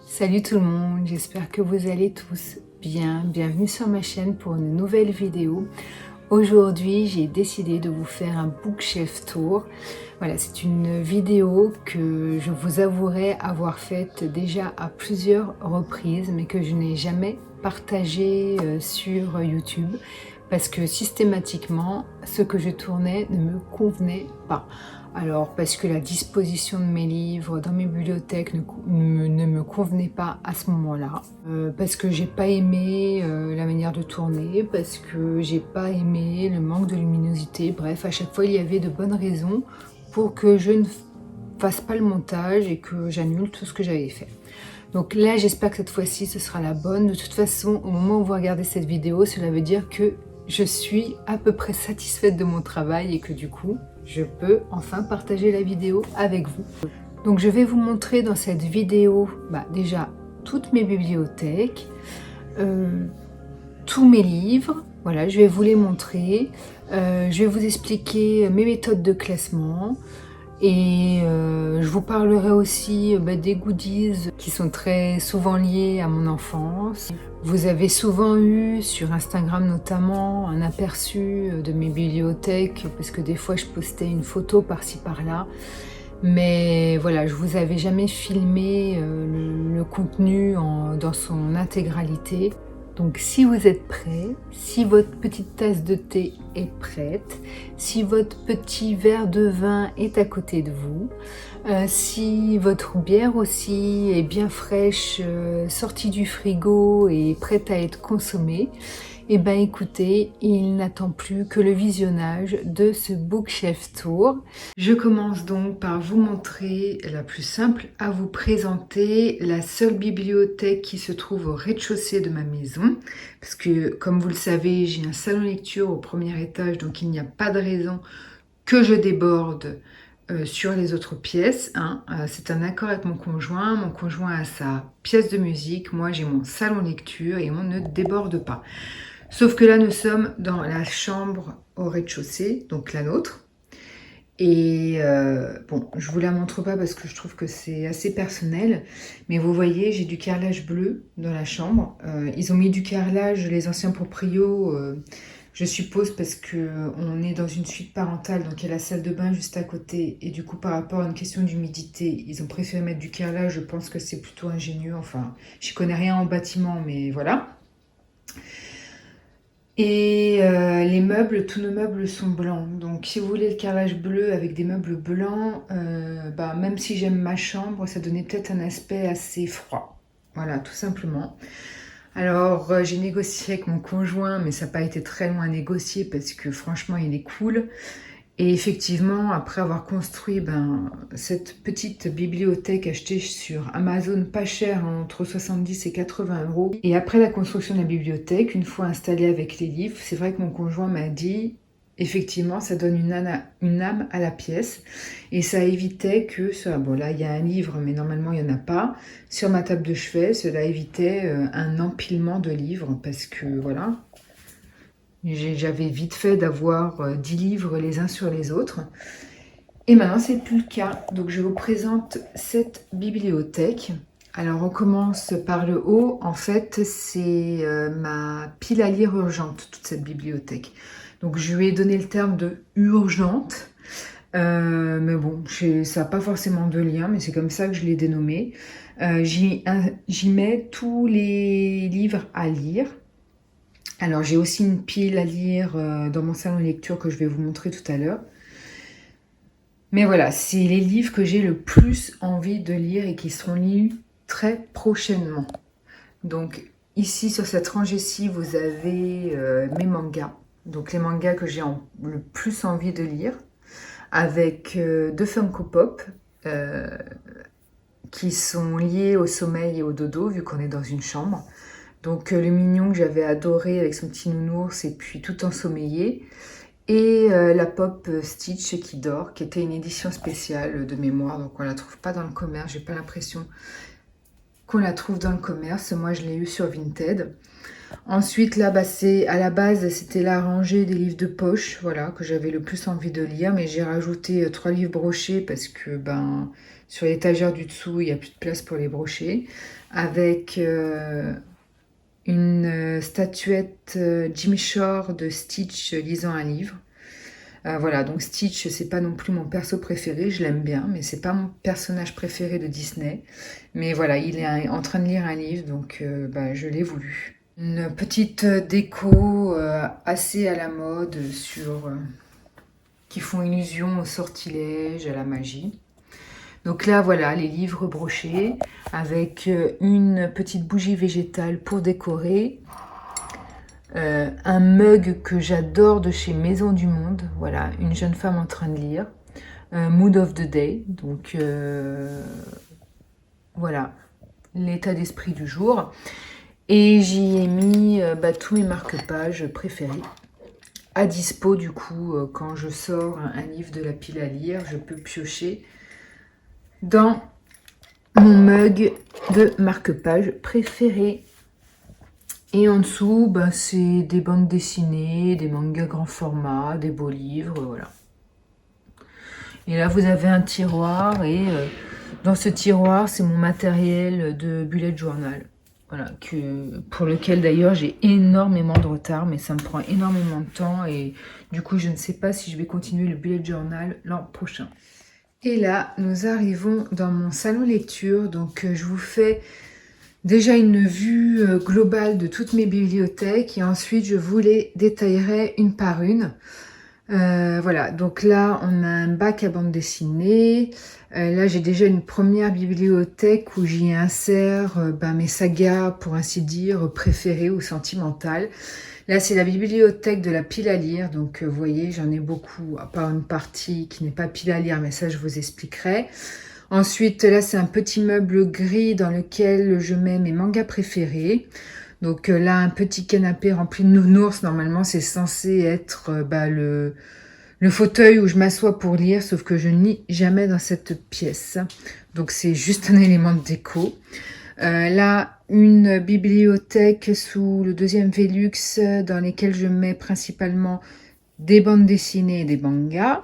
Salut tout le monde, j'espère que vous allez tous bien. Bienvenue sur ma chaîne pour une nouvelle vidéo. Aujourd'hui, j'ai décidé de vous faire un bookshelf tour. Voilà, c'est une vidéo que je vous avouerai avoir faite déjà à plusieurs reprises, mais que je n'ai jamais partagée sur YouTube parce que systématiquement, ce que je tournais ne me convenait pas. Alors, parce que la disposition de mes livres dans mes bibliothèques ne me convenait pas à ce moment-là, parce que j'ai pas aimé la manière de tourner, parce que j'ai pas aimé le manque de luminosité. Bref, à chaque fois, il y avait de bonnes raisons pour que je ne fasse pas le montage et que j'annule tout ce que j'avais fait. Donc là, j'espère que cette fois-ci, ce sera la bonne. De toute façon, au moment où vous regardez cette vidéo, cela veut dire que je suis à peu près satisfaite de mon travail et que du coup, je peux enfin partager la vidéo avec vous. Donc je vais vous montrer dans cette vidéo, déjà, toutes mes bibliothèques, tous mes livres. Voilà, je vais vous les montrer. Je vais vous expliquer mes méthodes de classement. Et je vous parlerai aussi des goodies qui sont très souvent liés à mon enfance. Vous avez souvent eu sur Instagram notamment un aperçu de mes bibliothèques parce que des fois je postais une photo par-ci par-là. Mais voilà, je vous avais jamais filmé le contenu dans son intégralité. Donc si vous êtes prêts, si votre petite tasse de thé est prête, si votre petit verre de vin est à côté de vous, si votre bière aussi est bien fraîche, sortie du frigo et prête à être consommée, et bien écoutez, il n'attend plus que le visionnage de ce bookshelf tour. Je commence donc par vous montrer la plus simple à vous présenter, la seule bibliothèque qui se trouve au rez-de-chaussée de ma maison. Parce que comme vous le savez, j'ai un salon lecture au premier étage, donc il n'y a pas de raison que je déborde sur les autres pièces. C'est un accord avec mon conjoint. Mon conjoint a sa pièce de musique, moi j'ai mon salon lecture et on ne déborde pas. Sauf que là, nous sommes dans la chambre au rez-de-chaussée, donc la nôtre. Et bon, je vous la montre pas parce que je trouve que c'est assez personnel. Mais vous voyez, j'ai du carrelage bleu dans la chambre. Ils ont mis du carrelage, les anciens proprios, je suppose parce que on est dans une suite parentale, donc il y a la salle de bain juste à côté. Et du coup, par rapport à une question d'humidité, ils ont préféré mettre du carrelage. Je pense que c'est plutôt ingénieux. Enfin, je connais rien en bâtiment, mais voilà. Et les meubles, tous nos meubles sont blancs. Donc si vous voulez le carrelage bleu avec des meubles blancs, même si j'aime ma chambre, ça donnait peut-être un aspect assez froid. Voilà, tout simplement. Alors j'ai négocié avec mon conjoint, mais ça n'a pas été très loin à négocier parce que franchement il est cool. Et effectivement, après avoir construit cette petite bibliothèque achetée sur Amazon pas cher, entre 70 et 80 euros, et après la construction de la bibliothèque, une fois installée avec les livres, c'est vrai que mon conjoint m'a dit, effectivement, ça donne une âme à la pièce, et ça évitait que, bon là il y a un livre, mais normalement il n'y en a pas, sur ma table de chevet, cela évitait un empilement de livres, parce que voilà, j'avais vite fait d'avoir 10 livres les uns sur les autres. Et maintenant, c'est plus le cas. Donc, je vous présente cette bibliothèque. Alors, on commence par le haut. En fait, c'est ma pile à lire urgente, toute cette bibliothèque. Donc, je lui ai donné le terme de urgente. Mais bon, ça n'a pas forcément de lien, mais c'est comme ça que je l'ai dénommé. J'y mets tous les livres à lire. Alors j'ai aussi une pile à lire dans mon salon de lecture que je vais vous montrer tout à l'heure. Mais voilà, c'est les livres que j'ai le plus envie de lire et qui seront lus très prochainement. Donc ici sur cette rangée-ci, vous avez mes mangas. Donc les mangas que j'ai le plus envie de lire. Avec deux Funko Pop qui sont liés au sommeil et au dodo vu qu'on est dans une chambre. Donc le mignon que j'avais adoré avec son petit nounours et puis tout ensommeillé. Et la pop Stitch qui dort, qui était une édition spéciale de mémoire. Donc on la trouve pas dans le commerce, j'ai pas l'impression qu'on la trouve dans le commerce. Moi, je l'ai eu sur Vinted. Ensuite, là, c'est à la base, c'était la rangée des livres de poche, voilà, que j'avais le plus envie de lire. Mais j'ai rajouté 3 livres brochés parce que, sur l'étagère du dessous, il n'y a plus de place pour les brocher. Avec une statuette Jimmy Shore de Stitch lisant un livre. Voilà, donc Stitch, c'est pas non plus mon perso préféré, je l'aime bien, mais c'est pas mon personnage préféré de Disney. Mais voilà, il est en train de lire un livre, donc je l'ai voulu. Une petite déco assez à la mode qui font illusion au sortilège, à la magie. Donc là, voilà, les livres brochés avec une petite bougie végétale pour décorer. Un mug que j'adore de chez Maison du Monde, voilà, une jeune femme en train de lire. Mood of the Day, donc voilà, l'état d'esprit du jour. Et j'y ai mis tous mes marque-pages préférés à dispo du coup quand je sors un livre de la pile à lire, je peux piocher dans mon mug de marque-pages préférés. Et en dessous, c'est des bandes dessinées, des mangas grand format, des beaux livres, voilà. Et là, vous avez un tiroir et dans ce tiroir, c'est mon matériel de bullet journal. Voilà, pour lequel d'ailleurs j'ai énormément de retard, mais ça me prend énormément de temps et du coup, je ne sais pas si je vais continuer le bullet journal l'an prochain. Et là, nous arrivons dans mon salon lecture, donc je vous fais déjà une vue globale de toutes mes bibliothèques et ensuite je vous les détaillerai une par une. Voilà, donc là on a un bac à bande dessinée. Là j'ai déjà une première bibliothèque où j'y insère mes sagas, pour ainsi dire, préférées ou sentimentales. Là c'est la bibliothèque de la pile à lire, donc vous voyez j'en ai beaucoup, à part une partie qui n'est pas pile à lire, mais ça je vous expliquerai. Ensuite, là, c'est un petit meuble gris dans lequel je mets mes mangas préférés. Donc là, un petit canapé rempli de nounours. Normalement, c'est censé être le fauteuil où je m'assois pour lire, sauf que je ne lis jamais dans cette pièce. Donc c'est juste un élément de déco. Là, une bibliothèque sous le 2e Velux dans lesquelles je mets principalement des bandes dessinées et des mangas.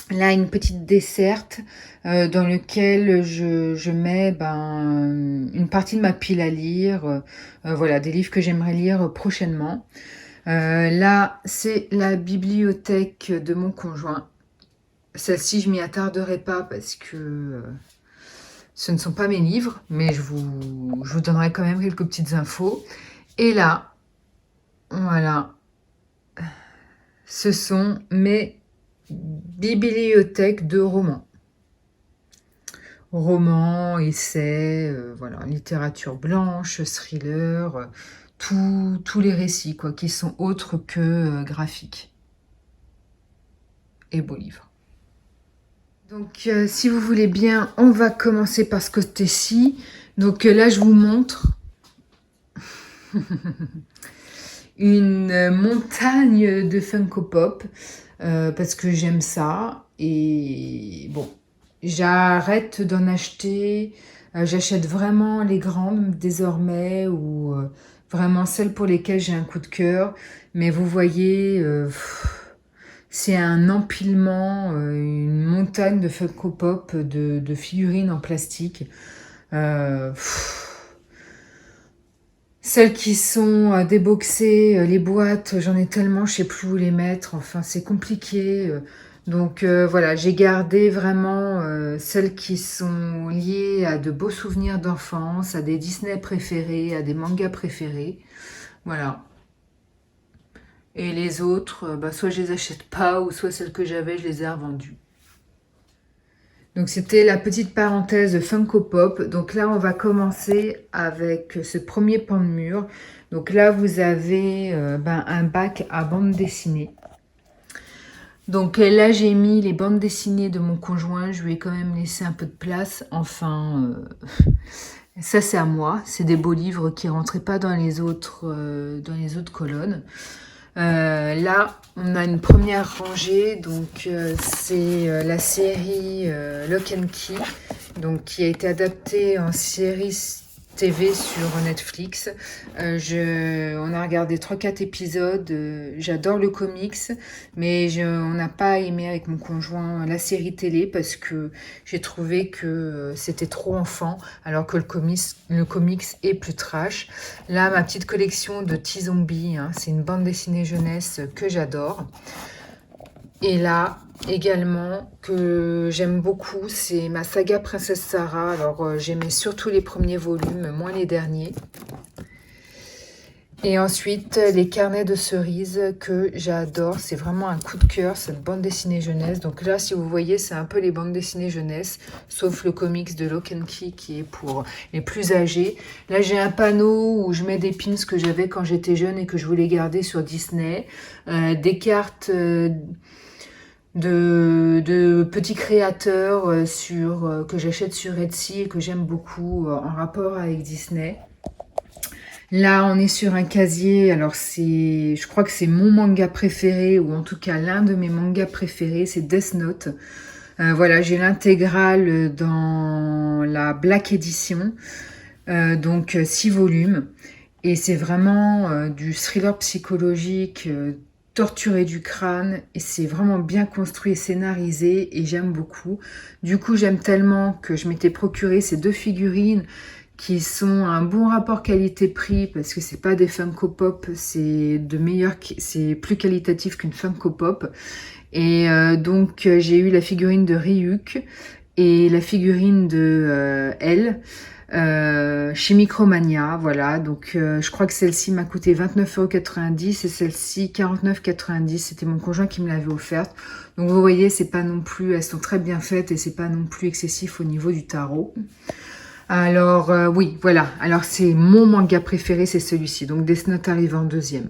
Là, une petite desserte dans laquelle je mets une partie de ma pile à lire. Voilà, des livres que j'aimerais lire prochainement. Là, c'est la bibliothèque de mon conjoint. Celle-ci, je m'y attarderai pas parce que ce ne sont pas mes livres, mais je vous donnerai quand même quelques petites infos. Et là, voilà, ce sont mes bibliothèque de romans. Romans, essais, voilà, littérature blanche, thriller, tous les récits qui sont autres que graphiques. Et beaux livres. Donc si vous voulez bien, on va commencer par ce côté-ci. Donc là, je vous montre une montagne de Funko Pop. Parce que j'aime ça et bon, j'arrête d'en acheter, j'achète vraiment les grandes désormais ou vraiment celles pour lesquelles j'ai un coup de cœur, mais vous voyez, c'est un empilement, une montagne de Funko Pop, de figurines en plastique. Celles qui sont déboxées, les boîtes, j'en ai tellement, je sais plus où les mettre. Enfin, c'est compliqué. Donc voilà, j'ai gardé vraiment celles qui sont liées à de beaux souvenirs d'enfance, à des Disney préférés, à des mangas préférés. Voilà. Et les autres, soit je les achète pas, ou soit celles que j'avais, je les ai revendues. Donc c'était la petite parenthèse Funko Pop. Donc là, on va commencer avec ce premier pan de mur. Donc là, vous avez un bac à bande dessinée. Donc là, j'ai mis les bandes dessinées de mon conjoint. Je lui ai quand même laissé un peu de place. Enfin, ça c'est à moi. C'est des beaux livres qui ne rentraient pas dans les autres colonnes. Là, on a une première rangée, donc c'est la série Lock and Key, donc qui a été adaptée en série TV sur Netflix. On a regardé 3-4 épisodes. J'adore le comics, mais on n'a pas aimé avec mon conjoint la série télé parce que j'ai trouvé que c'était trop enfant, alors que le comics est plus trash. Là, ma petite collection de T-Zombie, hein, c'est une bande dessinée jeunesse que j'adore. Et là, également, que j'aime beaucoup, c'est ma saga Princesse Sarah. Alors, j'aimais surtout les premiers volumes, moins les derniers. Et ensuite, les carnets de cerises que j'adore. C'est vraiment un coup de cœur, cette bande dessinée jeunesse. Donc là, si vous voyez, c'est un peu les bandes dessinées jeunesse, sauf le comics de Lock and Key qui est pour les plus âgés. Là, j'ai un panneau où je mets des pins que j'avais quand j'étais jeune et que je voulais garder sur Disney. Des cartes... de petits créateurs que j'achète sur Etsy et que j'aime beaucoup en rapport avec Disney. Là, on est sur un casier. Alors, je crois que c'est mon manga préféré, ou en tout cas l'un de mes mangas préférés, c'est Death Note. Voilà, j'ai l'intégrale dans la Black Edition, donc 6 volumes. Et c'est vraiment du thriller psychologique, torturé du crâne, et c'est vraiment bien construit et scénarisé, et j'aime beaucoup. Du coup, j'aime tellement que je m'étais procuré ces 2 figurines qui sont un bon rapport qualité-prix, parce que c'est pas des Funko Pop, c'est plus qualitatif qu'une Funko Pop. Et donc j'ai eu la figurine de Ryuk et la figurine de Elle chez Micromania, voilà. Donc je crois que celle-ci m'a coûté 29,90 € et celle-ci 49,90 €. C'était mon conjoint qui me l'avait offerte. Donc vous voyez, c'est pas non plus, elles sont très bien faites et c'est pas non plus excessif au niveau du tarot. Alors oui, voilà. Alors c'est mon manga préféré, c'est celui-ci. Donc Death Note arrive en deuxième.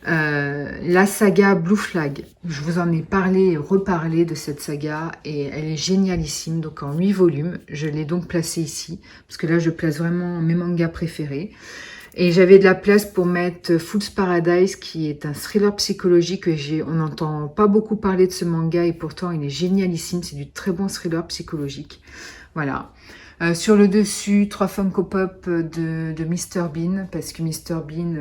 La saga Blue Flag, je vous en ai parlé et reparlé de cette saga et elle est génialissime, donc en 8 volumes, je l'ai donc placée ici, parce que là je place vraiment mes mangas préférés. Et j'avais de la place pour mettre Fool's Paradise, qui est un thriller psychologique on n'entend pas beaucoup parler de ce manga et pourtant il est génialissime, c'est du très bon thriller psychologique. Voilà. Sur le dessus, 3 Funko Pop de Mr Bean, parce que Mr Bean,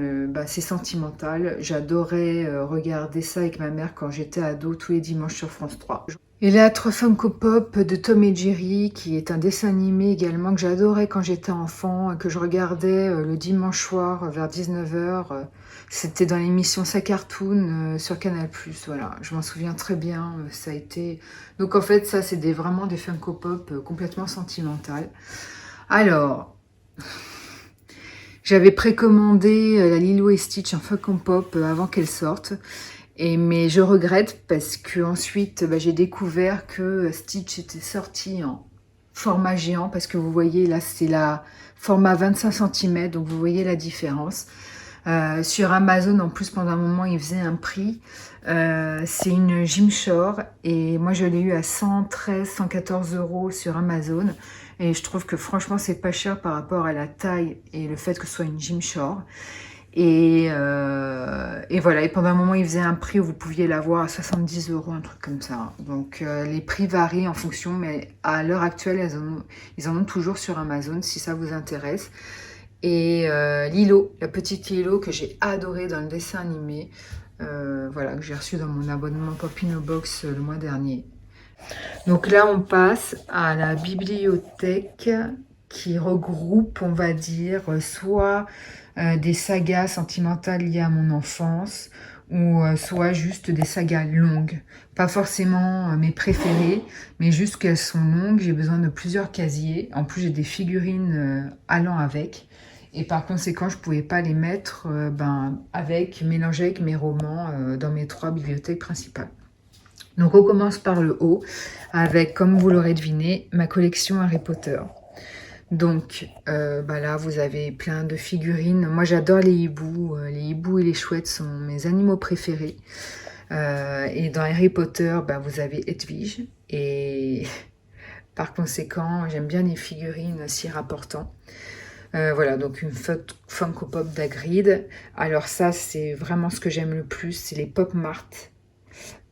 c'est sentimental. J'adorais regarder ça avec ma mère quand j'étais ado, tous les dimanches sur France 3. Et là, 3 Funko Pop de Tom et Jerry, qui est un dessin animé également que j'adorais quand j'étais enfant, que je regardais le dimanche soir vers 19 h. C'était dans l'émission Sa Cartoon sur Canal+. Voilà, je m'en souviens très bien. Ça a été... Donc en fait, ça, c'est vraiment des Funko Pop complètement sentimentales. Alors, j'avais précommandé la Lilo et Stitch en Funko Pop avant qu'elle sorte. Mais je regrette parce que ensuite j'ai découvert que Stitch était sorti en format géant, parce que vous voyez là c'est la format 25 cm, donc vous voyez la différence. Sur Amazon en plus pendant un moment il faisait un prix. C'est une Gymshore et moi je l'ai eu à 114 € sur Amazon et je trouve que franchement c'est pas cher par rapport à la taille et le fait que ce soit une Gymshore. Et voilà, et pendant un moment, il faisait un prix où vous pouviez l'avoir à 70 €, un truc comme ça. Donc, les prix varient en fonction, mais à l'heure actuelle, ils en ont toujours sur Amazon, si ça vous intéresse. Et Lilo, la petite Lilo que j'ai adorée dans le dessin animé, voilà, que j'ai reçu dans mon abonnement Popino Box le mois dernier. Donc là, on passe à la bibliothèque qui regroupe, on va dire, soit des sagas sentimentales liées à mon enfance, ou soit juste des sagas longues. Pas forcément mes préférées, mais juste qu'elles sont longues. J'ai besoin de plusieurs casiers. En plus, j'ai des figurines allant avec. Et par conséquent, je ne pouvais pas les mettre mélanger avec mes romans dans mes 3 bibliothèques principales. Donc on commence par le haut avec, comme vous l'aurez deviné, ma collection Harry Potter. Donc là vous avez plein de figurines. Moi j'adore les hiboux. Les hiboux et les chouettes sont mes animaux préférés. Et dans Harry Potter, vous avez Hedwig. Et par conséquent, j'aime bien les figurines s'y rapportant. Voilà, donc une Funko Pop d'Hagrid. Alors ça, c'est vraiment ce que j'aime le plus, c'est les Pop Mart.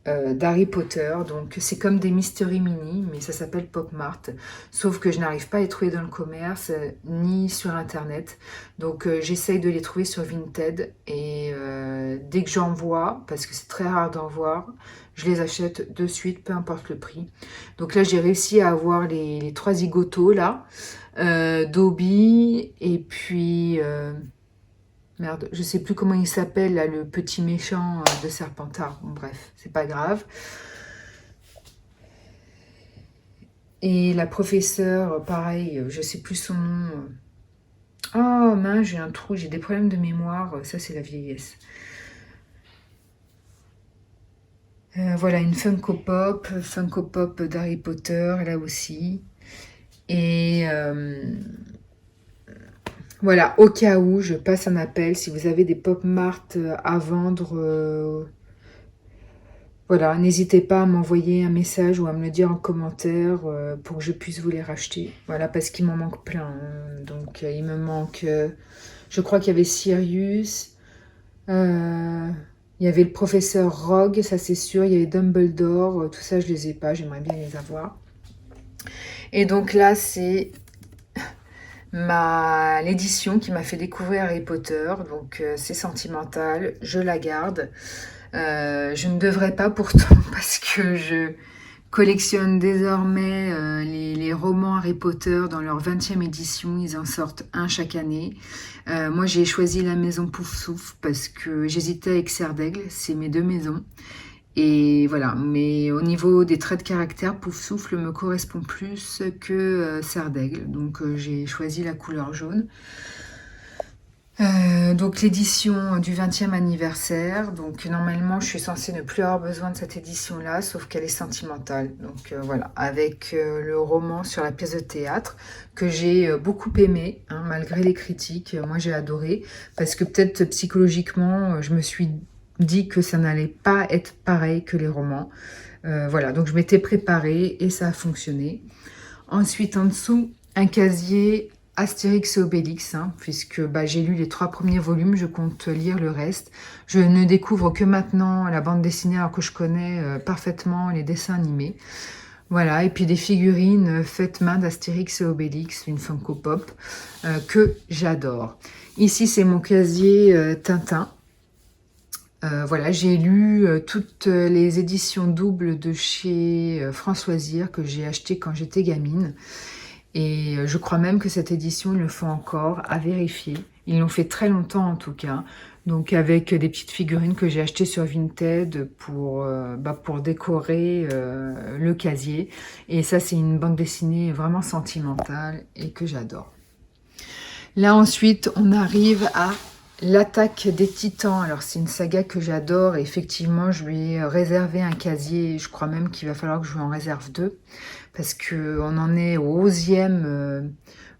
d'Harry Potter. Donc c'est comme des Mystery Mini, mais ça s'appelle Pop Mart. Sauf que je n'arrive pas à les trouver dans le commerce, ni sur internet. Donc j'essaye de les trouver sur Vinted. Et dès que j'en vois, parce que c'est très rare d'en voir, je les achète de suite, peu importe le prix. Donc là j'ai réussi à avoir les 3 zigotos là. Dobby et puis... merde, je sais plus comment il s'appelle, là, le petit méchant de Serpentard. Bon, bref, c'est pas grave. Et la professeure, pareil, je sais plus son nom. Oh mince, j'ai un trou, j'ai des problèmes de mémoire. Ça, c'est la vieillesse. Voilà, une Funko Pop d'Harry Potter, là aussi. Et voilà, au cas où, je passe un appel. Si vous avez des Pop Mart à vendre, voilà, n'hésitez pas à m'envoyer un message ou à me le dire en commentaire pour que je puisse vous les racheter. Voilà, parce qu'il m'en manque plein, hein. Donc, il me manque... je crois qu'il y avait Sirius. Il y avait le professeur Rogue, ça c'est sûr. Il y avait Dumbledore. Tout ça, je les ai pas. J'aimerais bien les avoir. Et donc là, c'est l'édition qui m'a fait découvrir Harry Potter. Donc, c'est sentimental. Je la garde. Je ne devrais pas pourtant parce que je collectionne désormais les romans Harry Potter dans leur 20e édition. Ils en sortent un chaque année. Moi, j'ai choisi la maison Poufsouffle parce que j'hésitais avec Serre d'Aigle. C'est mes 2 maisons. Et voilà, mais au niveau des traits de caractère, Poufsouffle me correspond plus que Serre d'Aigle. Donc, j'ai choisi la couleur jaune. Donc l'édition du 20e anniversaire, donc normalement je suis censée ne plus avoir besoin de cette édition là, sauf qu'elle est sentimentale, donc voilà, avec le roman sur la pièce de théâtre, que j'ai beaucoup aimé, hein, malgré les critiques, moi j'ai adoré, parce que peut-être psychologiquement je me suis dit que ça n'allait pas être pareil que les romans, voilà, donc je m'étais préparée et ça a fonctionné. Ensuite en dessous, un casier Astérix et Obélix, hein, puisque j'ai lu les 3 premiers volumes, je compte lire le reste. Je ne découvre que maintenant la bande dessinée alors que je connais parfaitement les dessins animés. Voilà, et puis des figurines faites main d'Astérix et Obélix, une Funko Pop, que j'adore. Ici, c'est mon casier Tintin. Voilà, j'ai lu toutes les éditions doubles de chez Françoisir que j'ai achetées quand j'étais gamine. Et je crois même que cette édition, ils le font encore, à vérifier. Ils l'ont fait très longtemps en tout cas. Donc avec des petites figurines que j'ai achetées sur Vinted pour décorer le casier. Et ça, c'est une bande dessinée vraiment sentimentale et que j'adore. Là ensuite, on arrive à L'attaque des Titans. Alors c'est une saga que j'adore et effectivement, je lui ai réservé un casier. Je crois même qu'il va falloir que je lui en réserve 2. Parce qu'on en est au 11e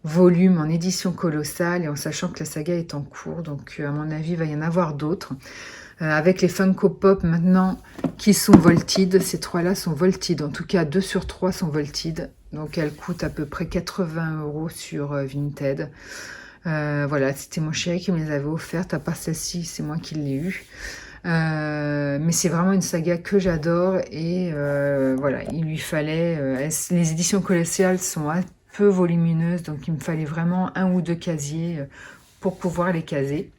volume en édition colossale et en sachant que la saga est en cours. Donc, à mon avis, il va y en avoir d'autres. Avec les Funko Pop maintenant qui sont Volted. Ces 3-là sont Volted. En tout cas, 2 sur 3 sont Volted. Donc, elles coûtent à peu près 80 € sur Vinted. Voilà, c'était mon chéri qui me les avait offertes. À part celle-ci, c'est moi qui l'ai eue. Mais c'est vraiment une saga que j'adore et voilà, il lui fallait... les éditions colossales sont un peu volumineuses, donc il me fallait vraiment 1 ou 2 casiers pour pouvoir les caser.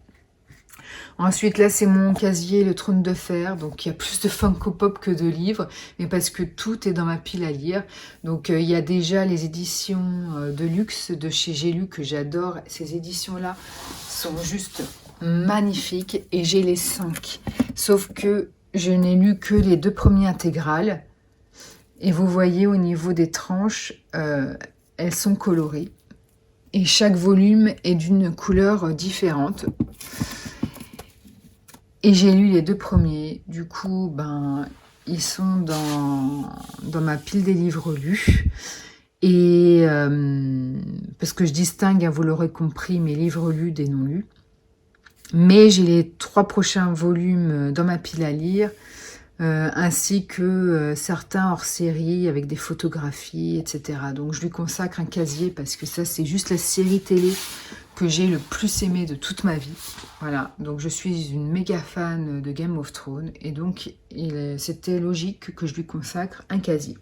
Ensuite, là, c'est mon casier, le Trône de Fer. Donc, il y a plus de Funko Pop que de livres, mais parce que tout est dans ma pile à lire. Donc, il y a déjà les éditions de luxe de chez J'ai lu que j'adore. Ces éditions-là sont juste magnifiques et j'ai les 5. Sauf que je n'ai lu que les 2 premiers intégrales. Et vous voyez, au niveau des tranches, elles sont colorées. Et chaque volume est d'une couleur différente. Et j'ai lu les 2 premiers. Du coup, ils sont dans ma pile des livres lus. Et parce que je distingue, hein, vous l'aurez compris, mes livres lus des non lus. Mais j'ai les 3 prochains volumes dans ma pile à lire, ainsi que certains hors-série avec des photographies, etc. Donc je lui consacre un casier parce que ça, c'est juste la série télé que j'ai le plus aimé de toute ma vie. Voilà, donc je suis une méga fan de Game of Thrones et donc c'était logique que je lui consacre un casier.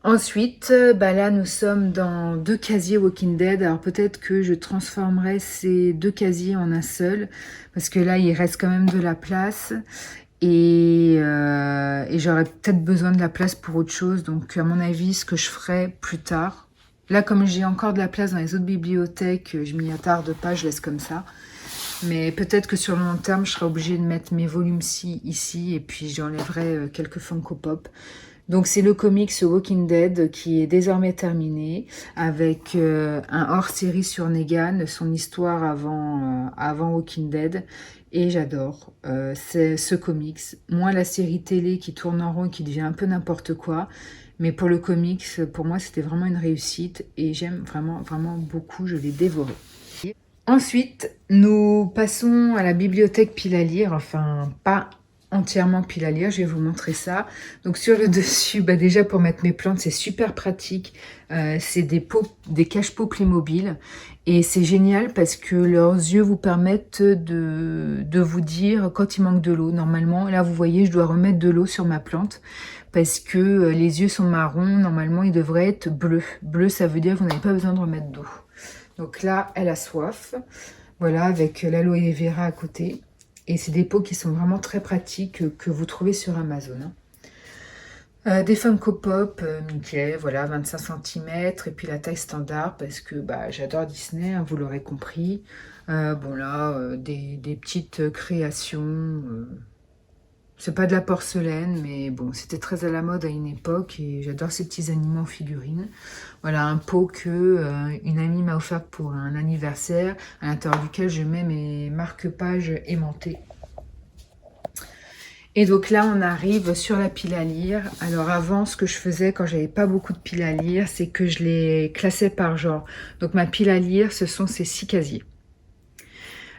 Ensuite, là nous sommes dans 2 casiers Walking Dead. Alors peut-être que je transformerai ces 2 casiers en un seul, parce que là il reste quand même de la place. Et j'aurais peut-être besoin de la place pour autre chose. Donc à mon avis, ce que je ferai plus tard. Là, comme j'ai encore de la place dans les autres bibliothèques, je m'y attarde pas, je laisse comme ça. Mais peut-être que sur le long terme, je serai obligée de mettre mes volumes-ci ici, et puis j'enlèverai quelques Funko Pop. Donc c'est le comics Walking Dead qui est désormais terminé, avec un hors-série sur Negan, son histoire avant Walking Dead. Et j'adore ce comics. Moins la série télé qui tourne en rond et qui devient un peu n'importe quoi. Mais pour le comics, pour moi, c'était vraiment une réussite. Et j'aime vraiment, vraiment beaucoup. Je l'ai dévoré. Ensuite, nous passons à la bibliothèque pile à lire. Enfin, pas entièrement pile à lire. Je vais vous montrer ça. Donc sur le dessus, déjà pour mettre mes plantes, c'est super pratique. C'est des cache-pots Playmobil. Et c'est génial parce que leurs yeux vous permettent de vous dire quand il manque de l'eau. Normalement, là vous voyez, je dois remettre de l'eau sur ma plante parce que les yeux sont marrons. Normalement, ils devraient être bleus. Bleu, ça veut dire que vous n'avez pas besoin de remettre d'eau. Donc là, elle a soif. Voilà, avec l'aloe vera à côté. Et c'est des pots qui sont vraiment très pratiques que vous trouvez sur Amazon. Des Funko Pop, Mickey, voilà, 25 cm, et puis la taille standard, parce que j'adore Disney, hein, vous l'aurez compris. Bon là, des petites créations, c'est pas de la porcelaine, mais bon, c'était très à la mode à une époque, et j'adore ces petits animaux en figurines. Voilà, un pot que une amie m'a offert pour un anniversaire, à l'intérieur duquel je mets mes marque-pages aimantées. Et donc là, on arrive sur la pile à lire. Alors avant, ce que je faisais quand j'avais pas beaucoup de piles à lire, c'est que je les classais par genre. Donc ma pile à lire, ce sont ces 6 casiers.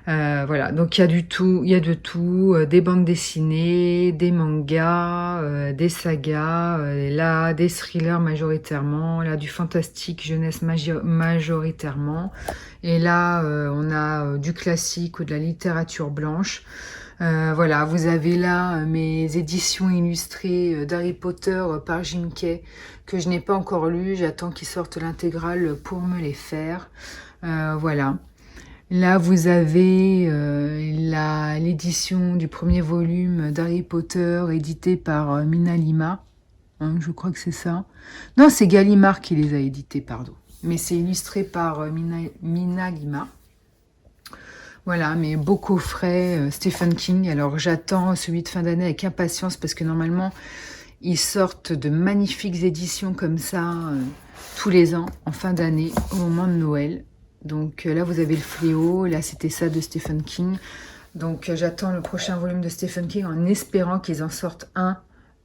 Voilà, donc il y a de tout, des bandes dessinées, des mangas, des sagas, là, des thrillers majoritairement, là, du fantastique jeunesse majoritairement. Et là, on a du classique ou de la littérature blanche. Voilà, vous avez là mes éditions illustrées d'Harry Potter par Jim Kay que je n'ai pas encore lu. J'attends qu'ils sortent l'intégrale pour me les faire. Voilà. Là, vous avez l'édition du premier volume d'Harry Potter édité par Mina Lima. Hein, je crois que c'est ça. Non, c'est Gallimard qui les a édités, pardon. Mais c'est illustré par Mina Lima. Voilà, mais beau coffret Stephen King. Alors j'attends celui de fin d'année avec impatience parce que normalement, ils sortent de magnifiques éditions comme ça tous les ans, en fin d'année, au moment de Noël. Donc là, vous avez le fléau. Là, c'était ça de Stephen King. Donc j'attends le prochain volume de Stephen King en espérant qu'ils en sortent un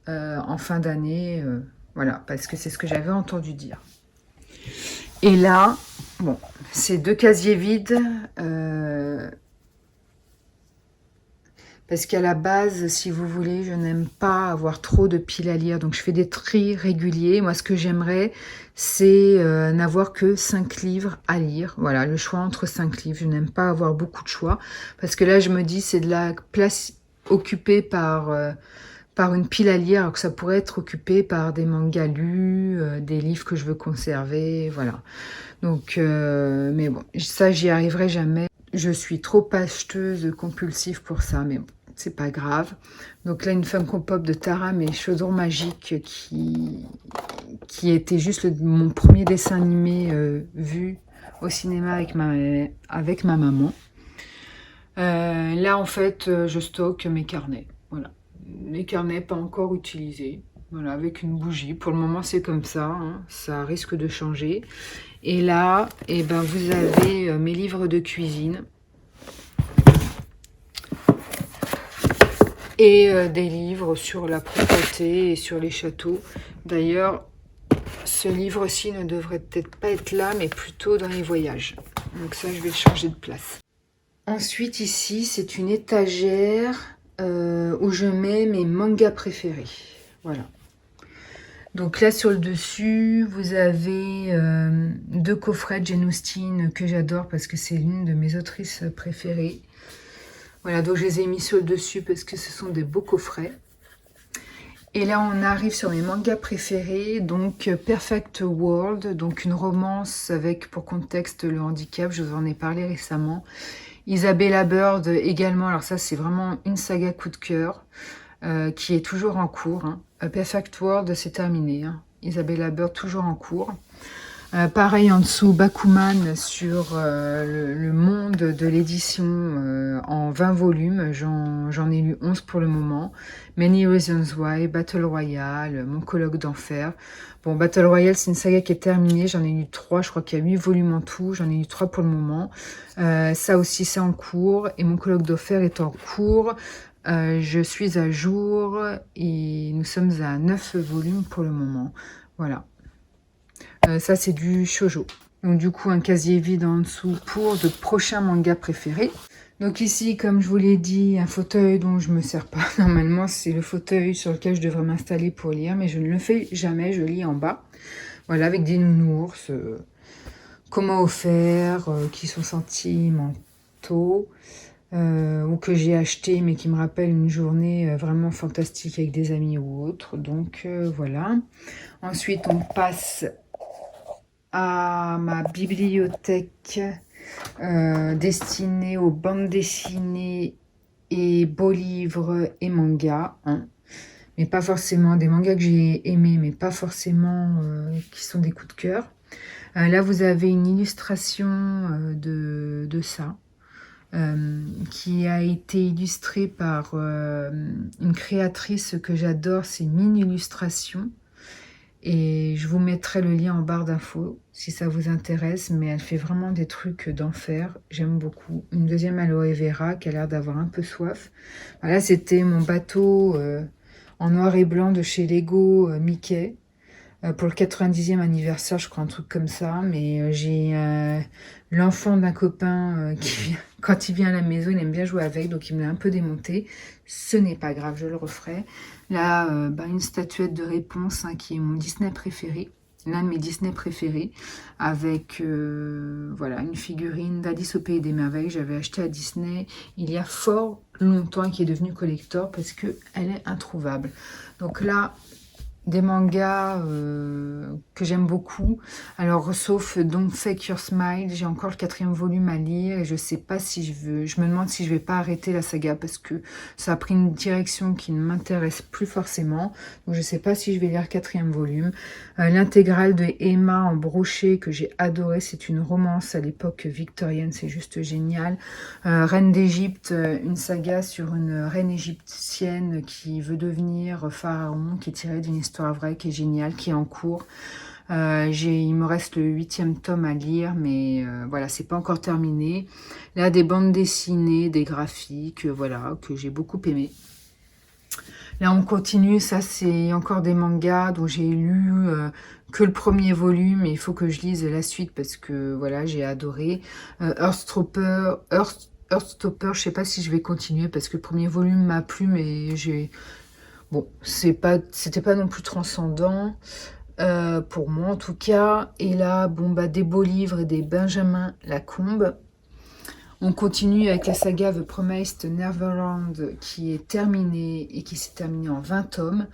en fin d'année. Voilà, parce que c'est ce que j'avais entendu dire. Et là, bon, c'est 2 casiers vides. Parce qu'à la base, si vous voulez, je n'aime pas avoir trop de piles à lire. Donc, je fais des tris réguliers. Moi, ce que j'aimerais, c'est n'avoir que 5 livres à lire. Voilà, le choix entre 5 livres. Je n'aime pas avoir beaucoup de choix. Parce que là, je me dis, c'est de la place occupée par une pile à lire, alors que ça pourrait être occupé par des mangas lus, des livres que je veux conserver. Voilà. Donc, mais bon, ça, j'y arriverai jamais. Je suis trop acheteuse compulsive pour ça, mais bon, c'est pas grave. Donc là, une Funko Pop de Tara, mes chaudrons magiques, qui était juste mon premier dessin animé vu au cinéma avec ma maman. Là, en fait, je stocke mes carnets. Voilà. Les carnets pas encore utilisés. Voilà, avec une bougie. Pour le moment, c'est comme ça. Hein. Ça risque de changer. Et là, vous avez mes livres de cuisine. Et des livres sur la propreté et sur les châteaux. D'ailleurs, ce livre-ci ne devrait peut-être pas être là, mais plutôt dans les voyages. Donc ça, je vais le changer de place. Ensuite, ici, c'est une étagère où je mets mes mangas préférés. Voilà. Donc là sur le dessus, vous avez deux coffrets de Jane Austen que j'adore parce que c'est l'une de mes autrices préférées. Voilà, donc je les ai mis sur le dessus parce que ce sont des beaux coffrets. Et là, on arrive sur mes mangas préférés, donc Perfect World, donc une romance avec pour contexte le handicap, je vous en ai parlé récemment. Isabella Bird également, alors ça c'est vraiment une saga coup de cœur, qui est toujours en cours. Hein. Perfect World, c'est terminé. Hein. Isabella Bird, toujours en cours. Pareil en dessous, Bakuman sur le monde de l'édition en 20 volumes. J'en ai lu 11 pour le moment. Many Reasons Why, Battle Royale, Mon colloque d'enfer. Bon, Battle Royale, c'est une saga qui est terminée. J'en ai lu 3, je crois qu'il y a 8 volumes en tout. J'en ai lu 3 pour le moment. Ça aussi, c'est en cours. Et Mon colloque d'enfer est en cours. Je suis à jour et nous sommes à 9 volumes pour le moment. Voilà. Ça, c'est du shoujo. Donc, du coup, un casier vide en dessous pour de prochains mangas préférés. Donc ici, comme je vous l'ai dit, un fauteuil dont je ne me sers pas. Normalement, c'est le fauteuil sur lequel je devrais m'installer pour lire, mais je ne le fais jamais, je lis en bas. Voilà, avec des nounours, comment offert, qui sont sentimentaux, ou que j'ai acheté, mais qui me rappellent une journée vraiment fantastique avec des amis ou autres. Donc voilà. Ensuite, on passe à ma bibliothèque destinée aux bandes dessinées et beaux livres et mangas. Hein. Mais pas forcément des mangas que j'ai aimés, mais pas forcément qui sont des coups de cœur. Là, vous avez une illustration de ça. Qui a été illustrée par une créatrice que j'adore, c'est Mine Illustration. Et je vous mettrai le lien en barre d'infos si ça vous intéresse, mais elle fait vraiment des trucs d'enfer, j'aime beaucoup. Une deuxième aloe vera qui a l'air d'avoir un peu soif. Voilà, c'était mon bateau en noir et blanc de chez Lego Mickey. Pour le 90e anniversaire, je crois, un truc comme ça. Mais j'ai l'enfant d'un copain qui, quand il vient à la maison, il aime bien jouer avec, donc il me l'a un peu démonté. Ce n'est pas grave, je le referai. Là, une statuette de réponse hein, qui est mon Disney préféré, l'un de mes Disney préférés, avec voilà, une figurine d'Alice au Pays des Merveilles que j'avais acheté à Disney il y a fort longtemps et qui est devenue collector parce qu'elle est introuvable. Donc là, des mangas que j'aime beaucoup. Alors, sauf Don't Fake Your Smile, j'ai encore le 4e volume à lire et je sais pas si je me demande si je vais pas arrêter la saga parce que ça a pris une direction qui ne m'intéresse plus forcément. Donc, je sais pas si je vais lire le 4e volume. L'intégrale de Emma en brochet que j'ai adoré, c'est une romance à l'époque victorienne, c'est juste génial. Reine d'Égypte, une saga sur une reine égyptienne qui veut devenir pharaon, qui est tirée d'une histoire vraie, qui est géniale, qui est en cours. Il me reste le 8e tome à lire, mais voilà, c'est pas encore terminé. Là, des bandes dessinées, des graphiques, voilà, que j'ai beaucoup aimé. Là, on continue, ça c'est encore des mangas dont j'ai lu que le 1er volume, et il faut que je lise la suite parce que voilà, j'ai adoré. Earthstopper, je sais pas si je vais continuer parce que le 1er volume m'a plu, mais j'ai... Bon, c'était pas non plus transcendant, pour moi en tout cas. Et là, bon, des beaux livres et des Benjamin Lacombe. On continue avec la saga The Promised Neverland qui est terminée et qui s'est terminée en 20 tomes.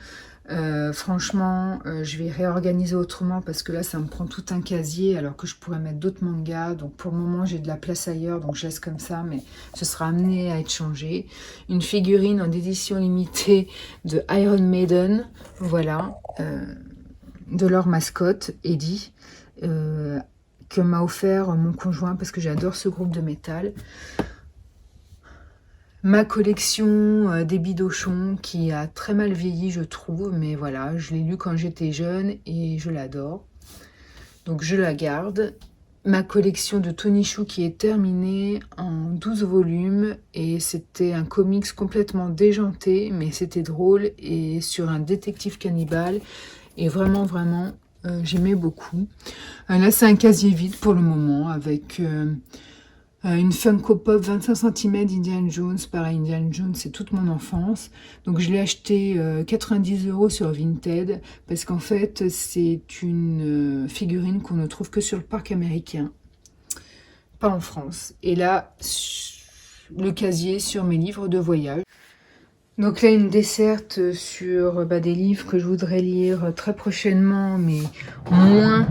Franchement, je vais réorganiser autrement parce que là, ça me prend tout un casier alors que je pourrais mettre d'autres mangas. Donc pour le moment, j'ai de la place ailleurs, donc je laisse comme ça, mais ce sera amené à être changé. Une figurine en édition limitée de Iron Maiden, voilà, de leur mascotte, Eddie, que m'a offert mon conjoint parce que j'adore ce groupe de métal. Ma collection des Bidochon qui a très mal vieilli, je trouve, mais voilà, je l'ai lu quand j'étais jeune et je l'adore. Donc je la garde. Ma collection de Tony Chou qui est terminée en 12 volumes et c'était un comics complètement déjanté, mais c'était drôle et sur un détective cannibale et vraiment, j'aimais beaucoup. Là, c'est un casier vide pour le moment avec Une Funko Pop 25 cm d'Indiana Jones. Pareil, Indiana Jones, c'est toute mon enfance. Donc je l'ai acheté 90 € sur Vinted parce qu'en fait, c'est une figurine qu'on ne trouve que sur le parc américain, pas en France. Et là, le casier sur mes livres de voyage. Donc là, une desserte sur des livres que je voudrais lire très prochainement, mais moins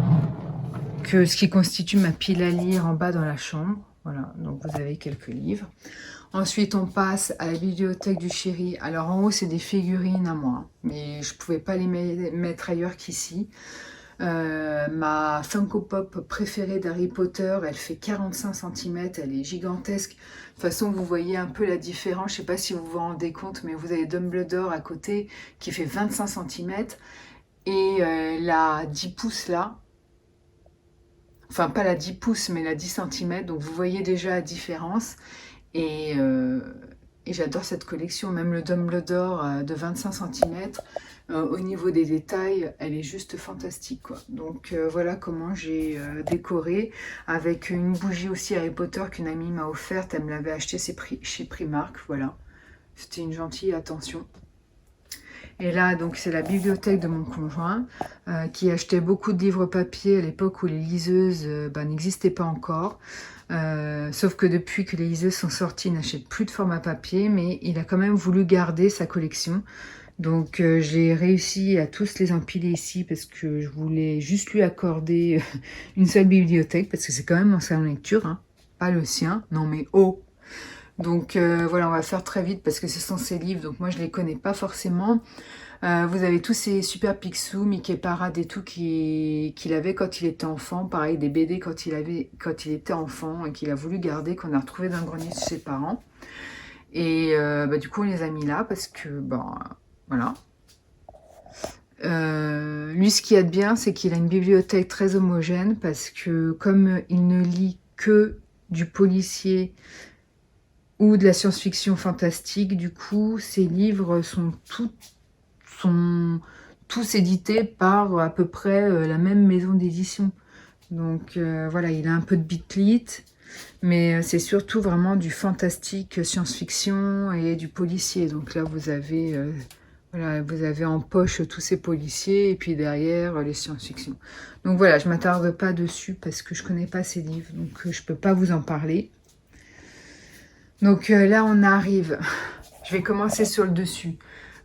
que ce qui constitue ma pile à lire en bas dans la chambre. Voilà, donc vous avez quelques livres. Ensuite, on passe à la bibliothèque du chéri. Alors en haut, c'est des figurines à moi, mais je ne pouvais pas les mettre ailleurs qu'ici. Ma Funko Pop préférée d'Harry Potter, elle fait 45 cm, elle est gigantesque. De toute façon, vous voyez un peu la différence, je ne sais pas si vous vous rendez compte, mais vous avez Dumbledore à côté qui fait 25 cm et la 10 pouces là, enfin pas la 10 pouces mais la 10 cm, donc vous voyez déjà la différence. Et j'adore cette collection, même le Dumbledore de 25 cm, au niveau des détails, elle est juste fantastique, quoi. Donc voilà comment j'ai décoré, avec une bougie aussi Harry Potter qu'une amie m'a offerte, elle me l'avait acheté chez Primark, voilà. C'était une gentille attention. Et là, donc, c'est la bibliothèque de mon conjoint qui achetait beaucoup de livres papier à l'époque où les liseuses n'existaient pas encore. Sauf que depuis que les liseuses sont sorties, il n'achète plus de format papier, mais il a quand même voulu garder sa collection. Donc, j'ai réussi à tous les empiler ici parce que je voulais juste lui accorder une seule bibliothèque, parce que c'est quand même mon salon de lecture, hein, pas le sien. Non mais oh! Donc voilà, on va faire très vite parce que ce sont ses livres, donc moi je les connais pas forcément. Vous avez tous ces super Picsou, Mickey Parade et tout qu'il avait quand il était enfant. Pareil, des BD quand il était enfant et qu'il a voulu garder, qu'on a retrouvé dans le grenier de ses parents. Et du coup, on les a mis là parce que, voilà. Lui, ce qu'il y a de bien, c'est qu'il a une bibliothèque très homogène parce que comme il ne lit que du policier ou de la science-fiction fantastique, du coup, ses livres sont tous édités par à peu près la même maison d'édition. Donc voilà, il a un peu de bitlit, mais c'est surtout vraiment du fantastique, science-fiction et du policier. Donc là, vous avez en poche tous ces policiers et puis derrière les science-fiction. Donc voilà, je ne m'attarde pas dessus parce que je ne connais pas ces livres, donc je ne peux pas vous en parler. Donc là, on arrive. Je vais commencer sur le dessus.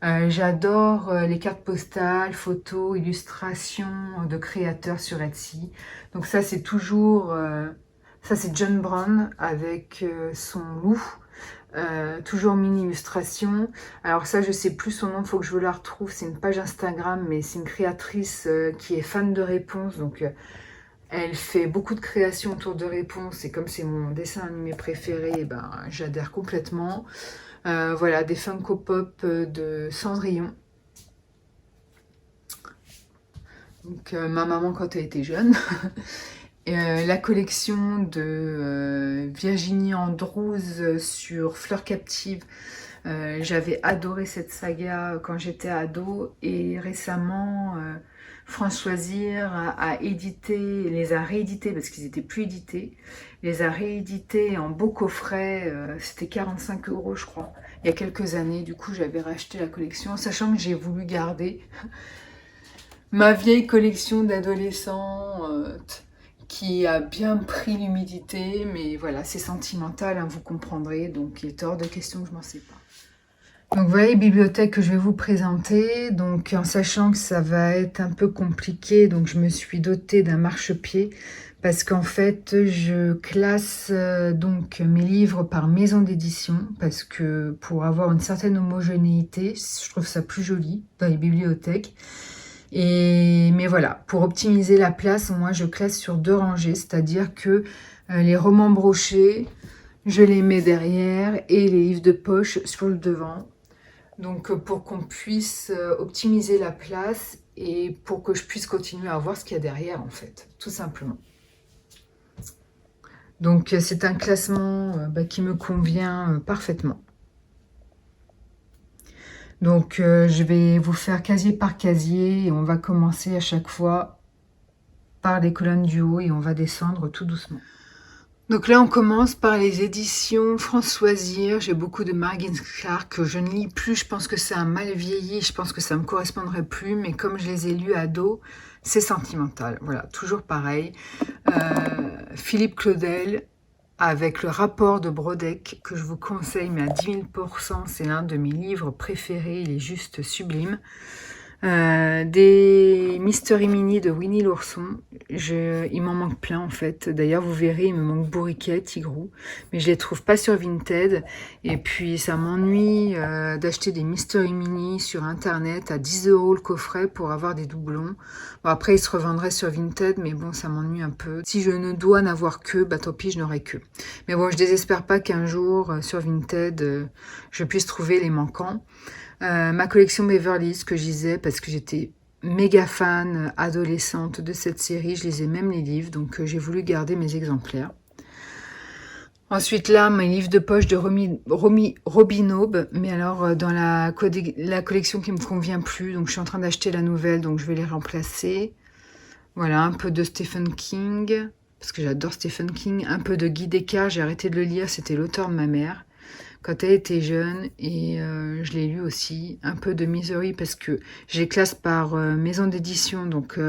J'adore les cartes postales, photos, illustrations de créateurs sur Etsy. Donc ça, c'est toujours... ça, c'est John Brown avec son loup. Toujours mini illustration. Alors ça, je sais plus son nom, il faut que je vous la retrouve. C'est une page Instagram, mais c'est une créatrice qui est fan de Réponse. Donc elle fait beaucoup de créations autour de Réponse. Et comme c'est mon dessin animé préféré, j'adhère complètement. Voilà, des Funko Pop de Cendrillon. Donc ma maman quand elle était jeune. La collection de Virginie Andrews sur Fleurs Captives. J'avais adoré cette saga quand j'étais ado. Et récemment, France Loisirs les a réédités parce qu'ils n'étaient plus édités. Les a réédités en beau coffret. C'était 45 € je crois. Il y a quelques années. Du coup, j'avais racheté la collection, sachant que j'ai voulu garder ma vieille collection d'adolescents qui a bien pris l'humidité, mais voilà, c'est sentimental, hein, vous comprendrez, donc il est hors de question que je m'en sépare. Donc voilà les bibliothèques que je vais vous présenter, donc en sachant que ça va être un peu compliqué, donc je me suis dotée d'un marchepied, parce qu'en fait, je classe donc mes livres par maison d'édition, parce que pour avoir une certaine homogénéité, je trouve ça plus joli dans les bibliothèques. Mais voilà, pour optimiser la place, moi je classe sur 2 rangées, c'est-à-dire que les romans brochés, je les mets derrière et les livres de poche sur le devant. Donc pour qu'on puisse optimiser la place et pour que je puisse continuer à voir ce qu'il y a derrière en fait, tout simplement. Donc c'est un classement qui me convient parfaitement. Donc je vais vous faire casier par casier et on va commencer à chaque fois par les colonnes du haut et on va descendre tout doucement. Donc là, on commence par les éditions Françoisir. J'ai beaucoup de Margit Clark que je ne lis plus. Je pense que ça a mal vieilli. Je pense que ça me correspondrait plus. Mais comme je les ai lus ado, c'est sentimental. Voilà, toujours pareil. Philippe Claudel avec le rapport de Brodeck que je vous conseille, mais à 10 000%. C'est l'un de mes livres préférés. Il est juste sublime. Des Mystery Mini de Winnie l'ourson. Il m'en manque plein en fait. D'ailleurs, vous verrez, il me manque Bourriquet, Tigrou. Mais je les trouve pas sur Vinted. Et puis, ça m'ennuie d'acheter des Mystery Mini sur Internet à 10 € le coffret pour avoir des doublons. Bon, après, ils se revendraient sur Vinted, mais bon, ça m'ennuie un peu. Si je ne dois n'avoir que, bah tant pis, je n'aurai que. Mais bon, je désespère pas qu'un jour, sur Vinted, je puisse trouver les manquants. Ma collection Beverly Hills que je lisais parce que j'étais méga fan adolescente de cette série. Je lisais même les livres, donc j'ai voulu garder mes exemplaires. Ensuite là, mes livres de poche de Robin Aube, mais alors dans la collection qui me convient plus, donc je suis en train d'acheter la nouvelle, donc je vais les remplacer. Voilà, un peu de Stephen King, parce que j'adore Stephen King, un peu de Guy Descartes, j'ai arrêté de le lire, c'était l'auteur de ma mère quand elle était jeune, et je l'ai lu aussi, un peu de Misery, parce que je les classe par maison d'édition, donc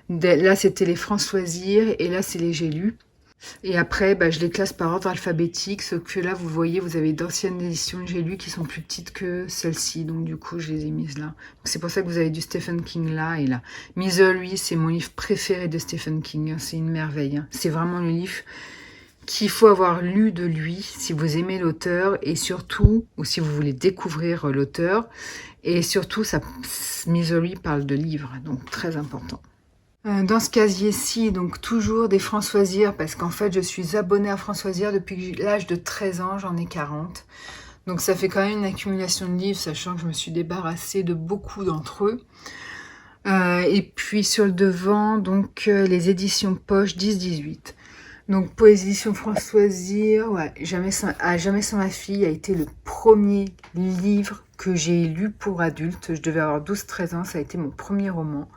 là c'était les Françoisir, et là c'est les J'ai lus. Et après, bah, je les classe par ordre alphabétique, ce que là, vous voyez, vous avez d'anciennes éditions que j'ai lues qui sont plus petites que celle-ci, donc du coup, je les ai mises là. C'est pour ça que vous avez du Stephen King là et là. Misery, c'est mon livre préféré de Stephen King, c'est une merveille. Hein. C'est vraiment le livre qu'il faut avoir lu de lui si vous aimez l'auteur et surtout, ou si vous voulez découvrir l'auteur, et surtout, Misery parle de livres, donc très important. Dans ce casier-ci, donc toujours des Françoisir, parce qu'en fait, je suis abonnée à Françoisir depuis l'âge de 13 ans, j'en ai 40. Donc ça fait quand même une accumulation de livres, sachant que je me suis débarrassée de beaucoup d'entre eux. Et puis sur le devant, donc les éditions poche 10-18. Donc pour les éditions Françoisir, ouais, Jamais sans ma fille a été le premier livre que j'ai lu pour adulte. Je devais avoir 12-13 ans, ça a été mon premier roman.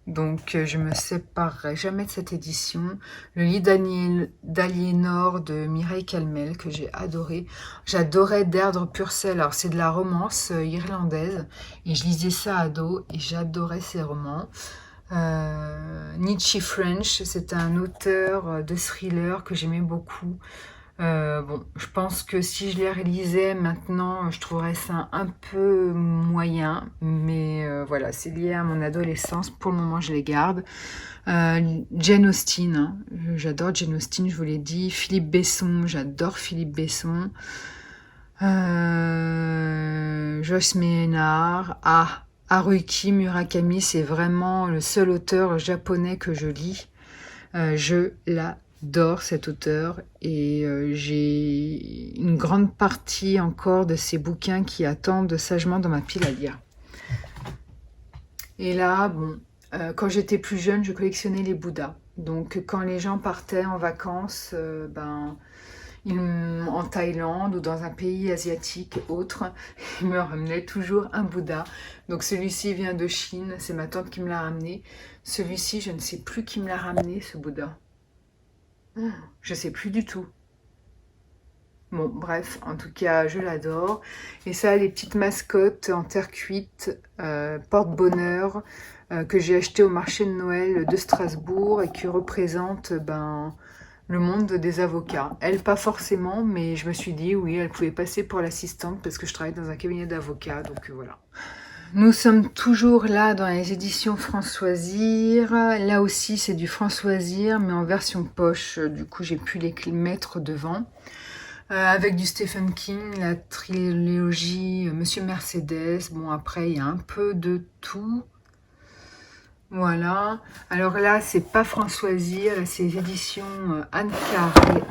Donc, je me séparerai jamais de cette édition. Le lit d'Aliénor de Mireille Calmel, que j'ai adoré. J'adorais Deirdre Purcell. Alors, c'est de la romance irlandaise. Et je lisais ça ado. Et j'adorais ces romans. Nietzsche French, c'est un auteur de thriller que j'aimais beaucoup. Bon, je pense que si je les relisais maintenant, je trouverais ça un peu moyen, mais voilà, c'est lié à mon adolescence. Pour le moment, je les garde. Jane Austen, hein. J'adore Jane Austen, je vous l'ai dit. Philippe Besson, j'adore Philippe Besson. Joyce Maynard. Haruki Murakami, c'est vraiment le seul auteur japonais que je lis. Je l'adore, cet auteur, et j'ai une grande partie encore de ses bouquins qui attendent sagement dans ma pile à lire. Et là, bon, quand j'étais plus jeune, je collectionnais les Bouddhas. Donc quand les gens partaient en vacances, en Thaïlande ou dans un pays asiatique autre, ils me ramenaient toujours un Bouddha. Donc celui-ci vient de Chine, c'est ma tante qui me l'a ramené. Celui-ci, je ne sais plus qui me l'a ramené, ce Bouddha. Je sais plus du tout. Bon, bref, en tout cas, je l'adore. Et ça, les petites mascottes en terre cuite, porte-bonheur, que j'ai acheté au marché de Noël de Strasbourg et qui représentent le monde des avocats. Elle, pas forcément, mais je me suis dit, oui, elle pouvait passer pour l'assistante parce que je travaille dans un cabinet d'avocats, donc voilà. Nous sommes toujours là dans les éditions Françoisir. Là aussi, c'est du Françoisir, mais en version poche. Du coup, j'ai pu les mettre devant. Avec du Stephen King, la trilogie Monsieur Mercedes. Bon, après, il y a un peu de tout. Voilà. Alors là, c'est pas Françoisir, là, c'est les éditions Anne Carrière.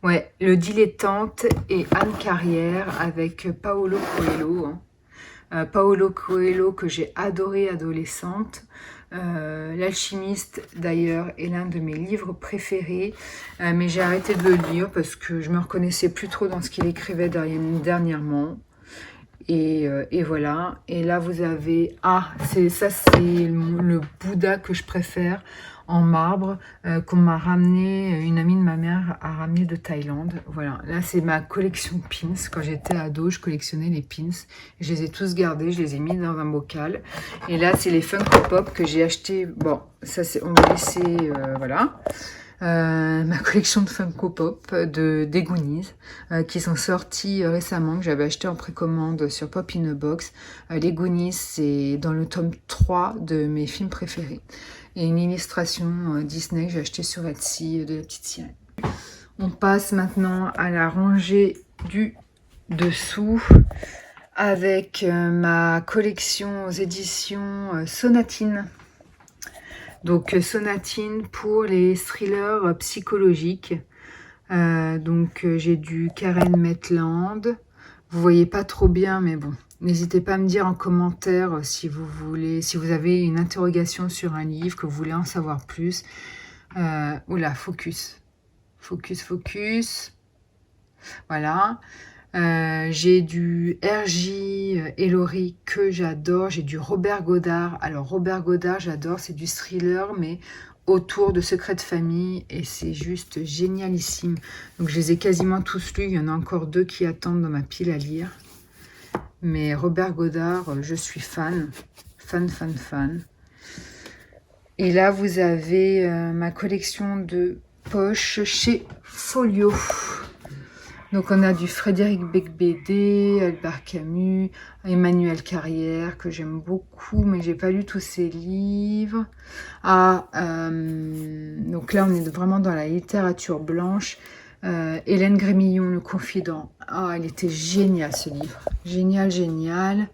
Ouais, Le Dilettante et Anne Carrière avec Paolo Coelho. Paolo Coelho que j'ai adoré adolescente. L'Alchimiste d'ailleurs est l'un de mes livres préférés, mais j'ai arrêté de le lire parce que je me reconnaissais plus trop dans ce qu'il écrivait dernièrement. Et voilà. Et là vous avez c'est le Bouddha que je préfère en marbre qu'on m'a ramené, une amie de ma mère a ramené de Thaïlande. Voilà, là c'est ma collection de pins. Quand j'étais ado, je collectionnais les pins. Je les ai tous gardés, je les ai mis dans un bocal. Et là, c'est les Funko Pop que j'ai acheté. Bon, ça c'est, on va laisser, voilà. Ma collection de Funko Pop des Goonies qui sont sortis récemment, que j'avais acheté en précommande sur Pop in a Box. Les Goonies, c'est dans le tome 3 de mes films préférés. Et une illustration Disney que j'ai acheté sur Etsy de la petite sirène. On passe maintenant à la rangée du dessous avec ma collection aux éditions Sonatine. Donc Sonatine pour les thrillers psychologiques. J'ai du Karen Maitland. Vous voyez pas trop bien, mais bon. N'hésitez pas à me dire en commentaire si vous voulez, si vous avez une interrogation sur un livre, que vous voulez en savoir plus. Oula, focus. Focus, focus. Voilà. J'ai du R.J. Ellory que j'adore, j'ai du Robert Goddard. Alors Robert Goddard, j'adore, c'est du thriller, mais autour de secrets de famille, et c'est juste génialissime. Donc je les ai quasiment tous lus, il y en a encore 2 qui attendent dans ma pile à lire. Mais Robert Goddard, je suis fan, fan, fan, fan. Et là, vous avez ma collection de poches chez Folio. Donc on a du Frédéric Beigbeder, Albert Camus, Emmanuel Carrière, que j'aime beaucoup, mais j'ai pas lu tous ses livres. Donc là on est vraiment dans la littérature blanche. Hélène Grémillon, Le Confident. Ah, il était génial ce livre. Génial, génial.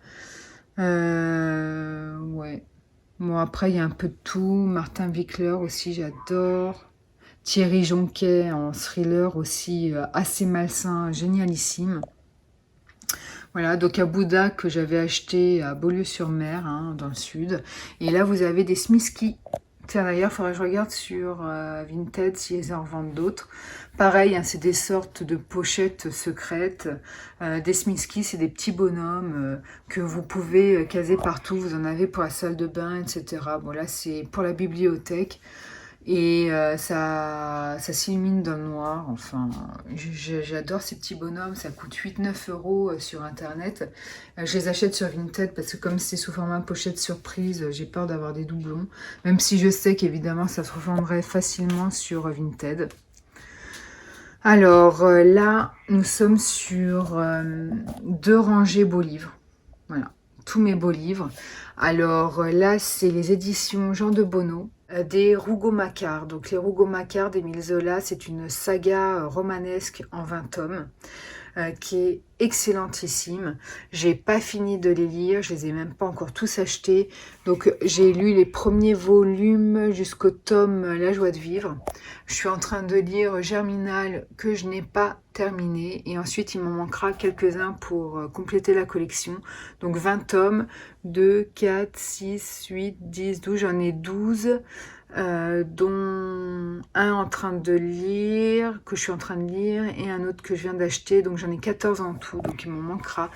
Ouais. Bon, après il y a un peu de tout. Martin Wickler aussi, j'adore. Thierry Jonquet en thriller aussi assez malsain, génialissime. Voilà, donc à Bouddha que j'avais acheté à Beaulieu-sur-Mer, hein, dans le sud. Et là, vous avez des Smithsky. Tiens, d'ailleurs, il faudrait que je regarde sur Vinted s'ils en revendent d'autres. Pareil, hein, c'est des sortes de pochettes secrètes. Des Smithsky, c'est des petits bonhommes que vous pouvez caser partout. Vous en avez pour la salle de bain, etc. Bon, là, c'est pour la bibliothèque. Et ça s'illumine dans le noir. Enfin, j'adore ces petits bonhommes. Ça coûte 8-9 € sur internet. Je les achète sur Vinted parce que comme c'est sous format pochette surprise, j'ai peur d'avoir des doublons. Même si je sais qu'évidemment ça se revendrait facilement sur Vinted. Alors là, nous sommes sur 2 rangées beaux livres. Voilà, tous mes beaux livres. Alors là, c'est les éditions Jean de Bonneau. Des Rougon-Macquart. Donc les Rougon-Macquart d'Émile Zola, c'est une saga romanesque en 20 tomes qui est excellentissime. J'ai pas fini de les lire, je les ai même pas encore tous achetés. Donc j'ai lu les premiers volumes jusqu'au tome La joie de vivre. Je suis en train de lire Germinal que je n'ai pas terminé et ensuite il m'en manquera quelques-uns pour compléter la collection. Donc 20 tomes, 2, 4, 6, 8, 10, 12, j'en ai 12. Dont un en train de lire, que je suis en train de lire, et un autre que je viens d'acheter, donc j'en ai 14 en tout, donc il m'en manquera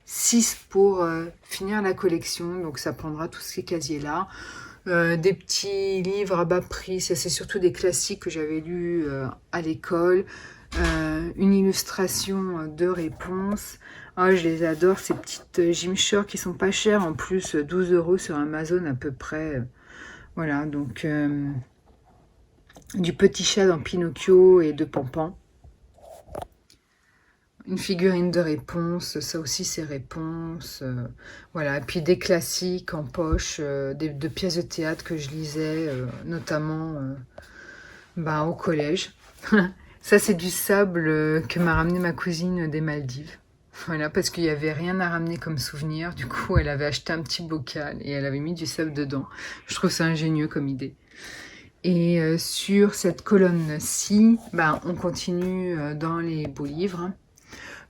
6 pour finir la collection, donc ça prendra tous ces casiers-là. Des petits livres à bas prix, ça c'est surtout des classiques que j'avais lus à l'école, une illustration de réponses. Oh, je les adore, ces petites Jim Shore qui sont pas chères, en plus 12 € sur Amazon à peu près. Voilà, donc du petit chat dans Pinocchio et de Pampan. Une figurine de réponse, ça aussi c'est réponse. Voilà, et puis des classiques en poche, de pièces de théâtre que je lisais, notamment au collège. Ça c'est du sable que m'a ramené ma cousine des Maldives. Voilà, parce qu'il n'y avait rien à ramener comme souvenir. Du coup, elle avait acheté un petit bocal et elle avait mis du sable dedans. Je trouve ça ingénieux comme idée. Et sur cette colonne-ci, on continue dans les beaux livres.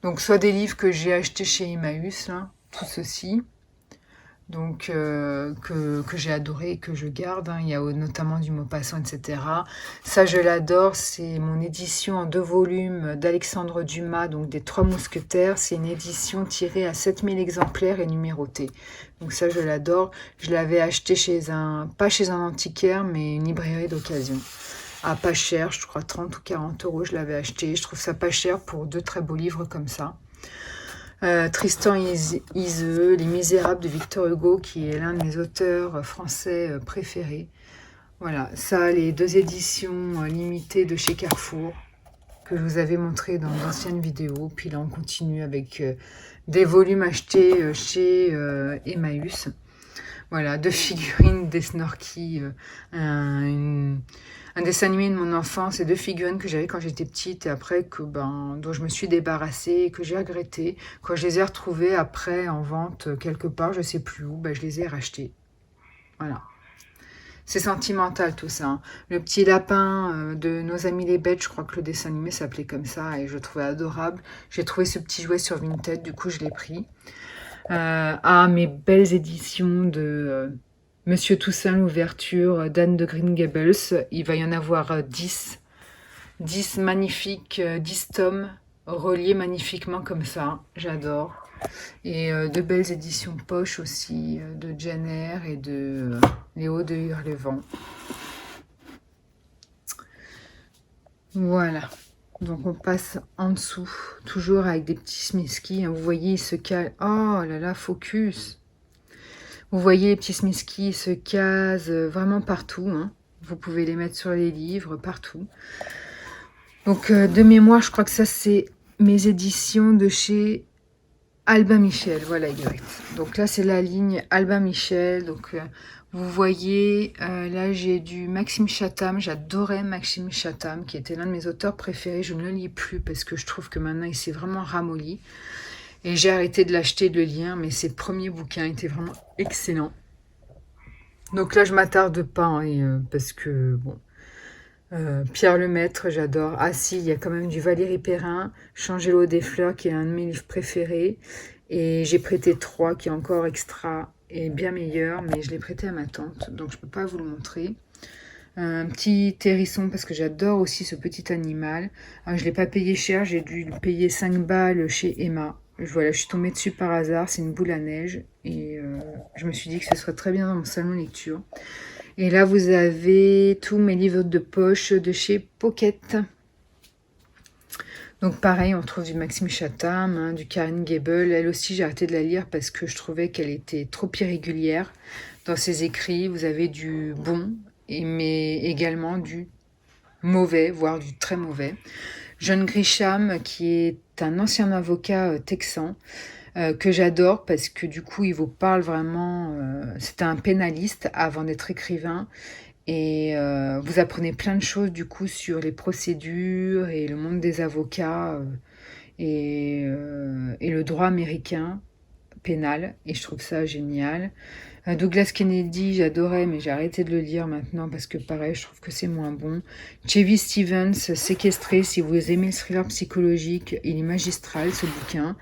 Donc, soit des livres que j'ai achetés chez Emmaüs, là, tout ceci. donc que j'ai adoré et que je garde, hein. Il y a notamment du Maupassant, etc. Ça, je l'adore, c'est mon édition en 2 volumes d'Alexandre Dumas, donc des Trois Mousquetaires. C'est une édition tirée à 7000 exemplaires et numérotée. Donc ça, je l'adore. Je l'avais acheté pas chez un antiquaire, mais une librairie d'occasion. À pas cher, je crois 30 ou 40 euros, je l'avais acheté. Je trouve ça pas cher pour 2 très beaux livres comme ça. Tristan Iseult, Les Misérables de Victor Hugo, qui est l'un de mes auteurs français préférés. Voilà, ça, les 2 éditions limitées de chez Carrefour, que je vous avais montré dans d'anciennes vidéos. Puis là, on continue avec des volumes achetés chez Emmaüs. Voilà, 2 figurines des Snorky, un dessin animé de mon enfance et 2 figurines que j'avais quand j'étais petite et après dont je me suis débarrassée et que j'ai regretté. Quand je les ai retrouvées après en vente quelque part, je sais plus où, je les ai rachetées. Voilà. C'est sentimental tout ça, hein. Le petit lapin de Nos Amis les Bêtes, je crois que le dessin animé s'appelait comme ça et je le trouvais adorable. J'ai trouvé ce petit jouet sur Vinted, du coup je l'ai pris. Mes belles éditions de Monsieur Toussaint l'ouverture d'Anne de Green Gables. Il va y en avoir 10. 10 magnifiques, 10 tomes reliés magnifiquement comme ça. J'adore. Et de belles éditions poche aussi de Jenner et de Léo de Hurlevent. Voilà. Donc on passe en dessous, toujours avec des petits Smisky. Vous voyez, il se cale. Oh là là, focus. Vous voyez, les petits Smisky se casent vraiment partout, hein. Vous pouvez les mettre sur les livres, partout. Donc, de mémoire, je crois que ça, c'est mes éditions de chez Albin Michel. Voilà, exact. Donc là, c'est la ligne Albin Michel. Donc, vous voyez, là, j'ai du Maxime Chatham. J'adorais Maxime Chatham, qui était l'un de mes auteurs préférés. Je ne le lis plus parce que je trouve que maintenant, il s'est vraiment ramolli. Et j'ai arrêté de l'acheter, de le lire, mais ses premiers bouquins étaient vraiment excellents. Donc là, je m'attarde pas, hein, parce que, bon, Pierre Lemaître, j'adore. Ah si, il y a quand même du Valérie Perrin, Changer l'eau des fleurs, qui est un de mes livres préférés. Et j'ai prêté 3, qui est encore extra et bien meilleur, mais je l'ai prêté à ma tante, donc je peux pas vous le montrer. Un petit hérisson, parce que j'adore aussi ce petit animal. Je l'ai pas payé cher, j'ai dû le payer 5 balles chez Emma. Voilà, je suis tombée dessus par hasard, c'est une boule à neige. Et je me suis dit que ce serait très bien dans mon salon lecture. Et là, vous avez tous mes livres de poche de chez Pocket. Donc pareil, on trouve du Maxime Chatham, hein, du Karen Gable. Elle aussi, j'ai arrêté de la lire parce que je trouvais qu'elle était trop irrégulière dans ses écrits. Vous avez du bon, mais également du mauvais, voire du très mauvais. John Grisham, qui est un ancien avocat texan, que j'adore parce que du coup, il vous parle vraiment... c'était un pénaliste avant d'être écrivain. Et vous apprenez plein de choses du coup sur les procédures et le monde des avocats et le droit américain pénal. Et je trouve ça génial. Douglas Kennedy, j'adorais, mais j'ai arrêté de le lire maintenant parce que pareil, je trouve que c'est moins bon. Chevy Stevens, Séquestré, si vous aimez le thriller psychologique, il est magistral ce bouquin.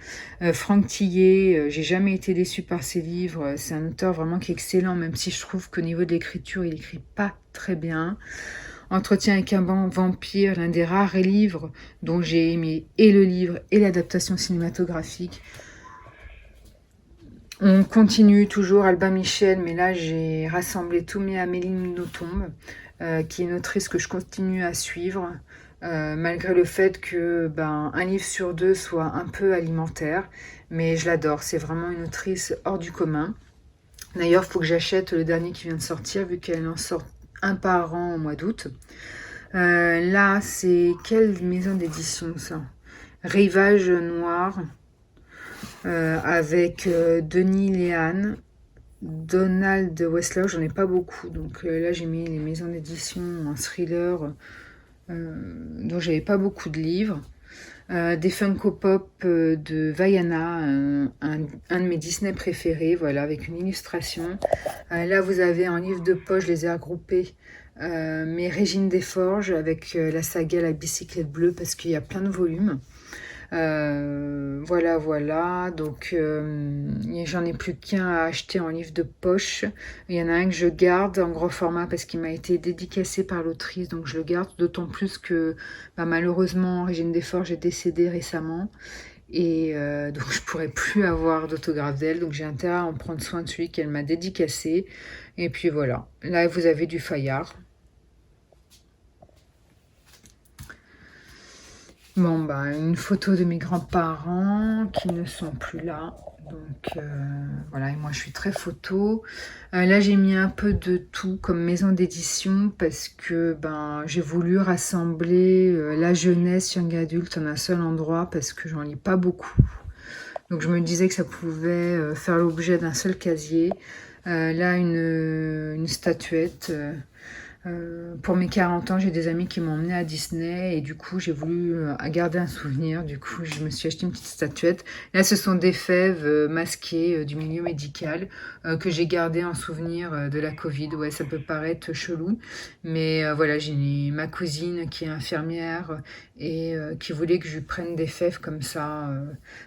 Franck Tillet, j'ai jamais été déçue par ses livres. C'est un auteur vraiment qui est excellent, même si je trouve qu'au niveau de l'écriture, il écrit pas très bien. Entretien avec un vampire, l'un des rares livres dont j'ai aimé et le livre et l'adaptation cinématographique. On continue toujours Albin Michel, mais là j'ai rassemblé tout mis Amélie Nothomb, qui est une autrice que je continue à suivre, malgré le fait que un livre sur 2 soit un peu alimentaire, mais je l'adore, c'est vraiment une autrice hors du commun. D'ailleurs, il faut que j'achète le dernier qui vient de sortir, vu qu'elle en sort un par an au mois d'août. Là, c'est quelle maison d'édition ça? Rivage Noir. Avec Denis Léane, Donald Westlaw, j'en ai pas beaucoup, donc là j'ai mis les maisons d'édition en thriller dont j'avais pas beaucoup de livres. Des Funko Pop de Vaiana, un de mes Disney préférés, voilà, avec une illustration. Là vous avez en livre de poche, je les ai regroupés, mes Régine Desforges avec la saga La bicyclette bleue, parce qu'il y a plein de volumes. Voilà, voilà. Donc, j'en ai plus qu'un à acheter en livre de poche. Il y en a un que je garde en gros format parce qu'il m'a été dédicacé par l'autrice. Donc, je le garde d'autant plus que malheureusement, Régine Desforges est décédée récemment. Et donc, je pourrais plus avoir d'autographe d'elle. Donc, j'ai intérêt à en prendre soin de celui qu'elle m'a dédicacé. Et puis voilà. Là, vous avez du Fayard. Bon, bah, une photo de mes grands-parents qui ne sont plus là. Donc, voilà, et moi, je suis très photo. Là, j'ai mis un peu de tout comme maison d'édition parce que j'ai voulu rassembler la jeunesse, young adulte en un seul endroit parce que j'en lis pas beaucoup. Donc, je me disais que ça pouvait faire l'objet d'un seul casier. Là, une statuette. Pour mes 40 ans, j'ai des amis qui m'ont emmené à Disney et du coup, j'ai voulu garder un souvenir. Du coup, je me suis acheté une petite statuette. Là, ce sont des fèves masquées du milieu médical que j'ai gardées en souvenir de la Covid. Ouais, ça peut paraître chelou, mais voilà, j'ai ma cousine qui est infirmière et qui voulait que je lui prenne des fèves comme ça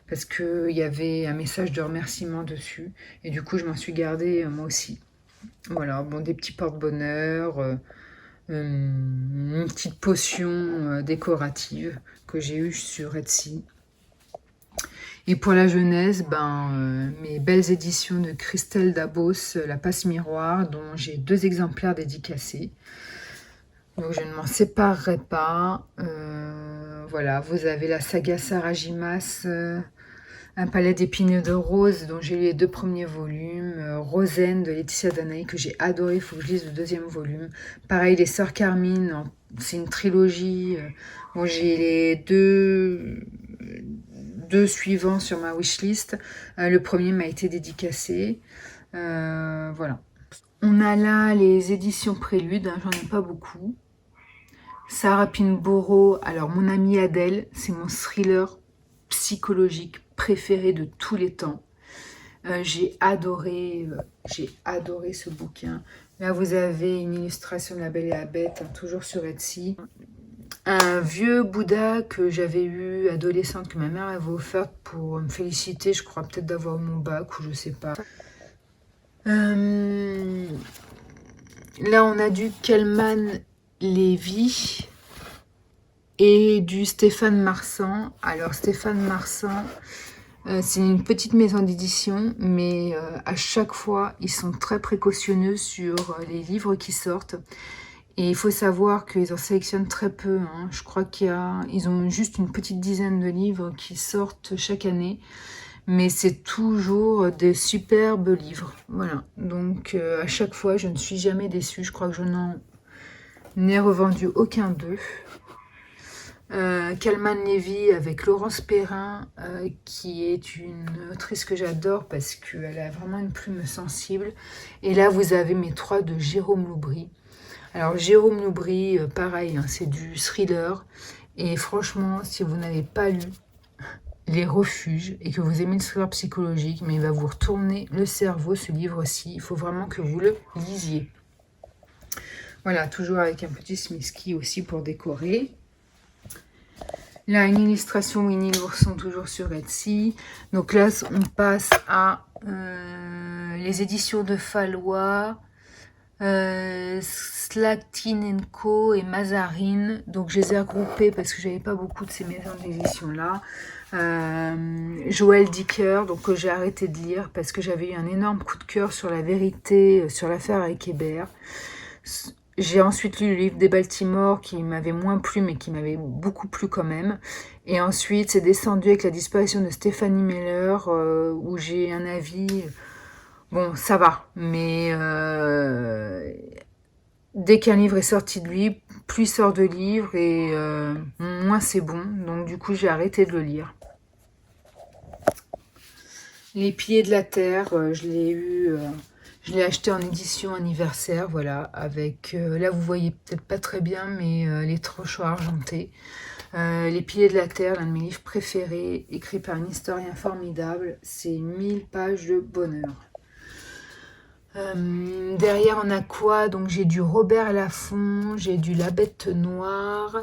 parce qu'il y avait un message de remerciement dessus. Et du coup, je m'en suis gardée moi aussi. Voilà, bon, des petits porte-bonheur, une petite potion décorative que j'ai eue sur Etsy. Et pour la jeunesse, mes belles éditions de Christelle Dabos, La Passe Miroir, dont j'ai 2 exemplaires dédicacés. Donc je ne m'en séparerai pas. Voilà, vous avez la saga Sarah Gimas, Un palais d'épines de rose, dont j'ai lu les 2 premiers volumes. Rosaine de Laetitia Danaï, que j'ai adoré, il faut que je lise le 2e volume. Pareil, Les Sœurs Carmine, c'est une trilogie. Bon, j'ai les deux suivants sur ma wishlist. Le premier m'a été dédicacé. Voilà. On a là les éditions Prélude, j'en ai pas beaucoup. Sarah Pinborough, alors mon amie Adèle, c'est mon thriller psychologique préféré de tous les temps. J'ai adoré ce bouquin. Là, vous avez une illustration de La Belle et la Bête, toujours sur Etsy. Un vieux Bouddha que j'avais eu adolescente, que ma mère avait offert pour me féliciter, je crois peut-être d'avoir mon bac ou je sais pas. Là, on a du Kelman Lévy et du Stéphane Marsan. Alors, Stéphane Marsan, c'est une petite maison d'édition, mais à chaque fois, ils sont très précautionneux sur les livres qui sortent. Et il faut savoir qu'ils en sélectionnent très peu. Je crois qu'ils ont juste une petite dizaine de livres qui sortent chaque année. Mais c'est toujours des superbes livres. Voilà. Donc, à chaque fois, je ne suis jamais déçue. Je crois que je n'en ai revendu aucun d'eux. Kelman Lévy avec Laurence Perrin, qui est une autrice que j'adore parce qu'elle a vraiment une plume sensible. Et là, vous avez mes 3 de Jérôme Loubry. Alors, Jérôme Loubry, pareil, c'est du thriller. Et franchement, si vous n'avez pas lu Les Refuges et que vous aimez le thriller psychologique, mais il va vous retourner le cerveau, ce livre-ci. Il faut vraiment que vous le lisiez. Voilà, toujours avec un petit Smithsky aussi pour décorer. Là, une illustration Winnie l'ourson, toujours sur Etsy. Donc là, on passe à les éditions de Fallois, Slatin & Co et Mazarine. Donc je les ai regroupés parce que j'avais pas beaucoup de ces maisons d'édition là. Joël Dicker, donc que j'ai arrêté de lire parce que j'avais eu un énorme coup de cœur sur la vérité, sur l'affaire avec Hébert. J'ai ensuite lu le livre des Baltimore qui m'avait moins plu mais qui m'avait beaucoup plu quand même. Et ensuite c'est descendu avec la disparition de Stephanie Meller où j'ai un avis... Bon, ça va, mais dès qu'un livre est sorti de lui, plus il sort de livres et moins c'est bon. Donc du coup, j'ai arrêté de le lire. Les Piliers de la Terre, je l'ai acheté en édition anniversaire, voilà, avec, là vous voyez peut-être pas très bien, mais les trochons argentés. Les Piliers de la Terre, l'un de mes livres préférés, écrit par un historien formidable, c'est 1000 pages de bonheur. Derrière on a quoi? Donc j'ai du Robert Laffont, j'ai du La Bête Noire,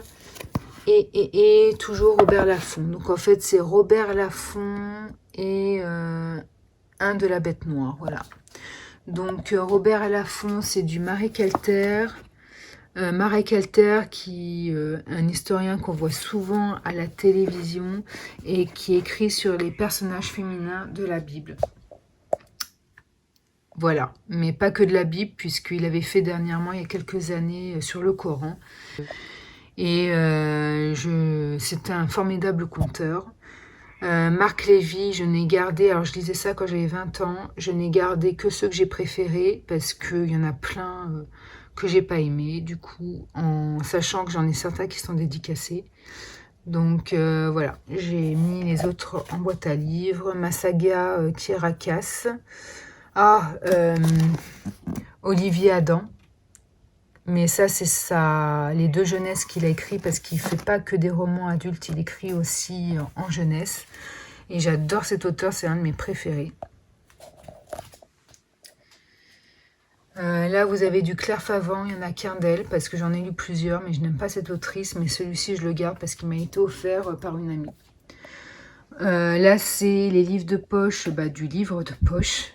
Et toujours Robert Laffont. Donc en fait, c'est Robert Laffont et un de la Bête Noire, voilà. Donc Robert Laffont, c'est du Marek Elter. Marek Elter, un historien qu'on voit souvent à la télévision et qui écrit sur les personnages féminins de la Bible. Voilà, mais pas que de la Bible, puisqu'il avait fait dernièrement, il y a quelques années, sur le Coran. Et c'était un formidable conteur. Marc Lévy, je n'ai gardé, alors je lisais ça quand j'avais 20 ans, je n'ai gardé que ceux que j'ai préférés, parce qu'il y en a plein que j'ai pas aimé, du coup, en sachant que j'en ai certains qui sont dédicacés. Donc voilà, j'ai mis les autres en boîte à livres. Ma saga Kirakas. Olivier Adam. Mais ça, c'est les deux jeunesses qu'il a écrit, parce qu'il fait pas que des romans adultes, il écrit aussi en jeunesse. Et j'adore cet auteur, c'est un de mes préférés. Là, vous avez du Claire Favant, il y en a qu'un d'elle, parce que j'en ai lu plusieurs, mais je n'aime pas cette autrice, mais celui-ci, je le garde parce qu'il m'a été offert par une amie. Là, c'est les livres de poche, du livre de poche.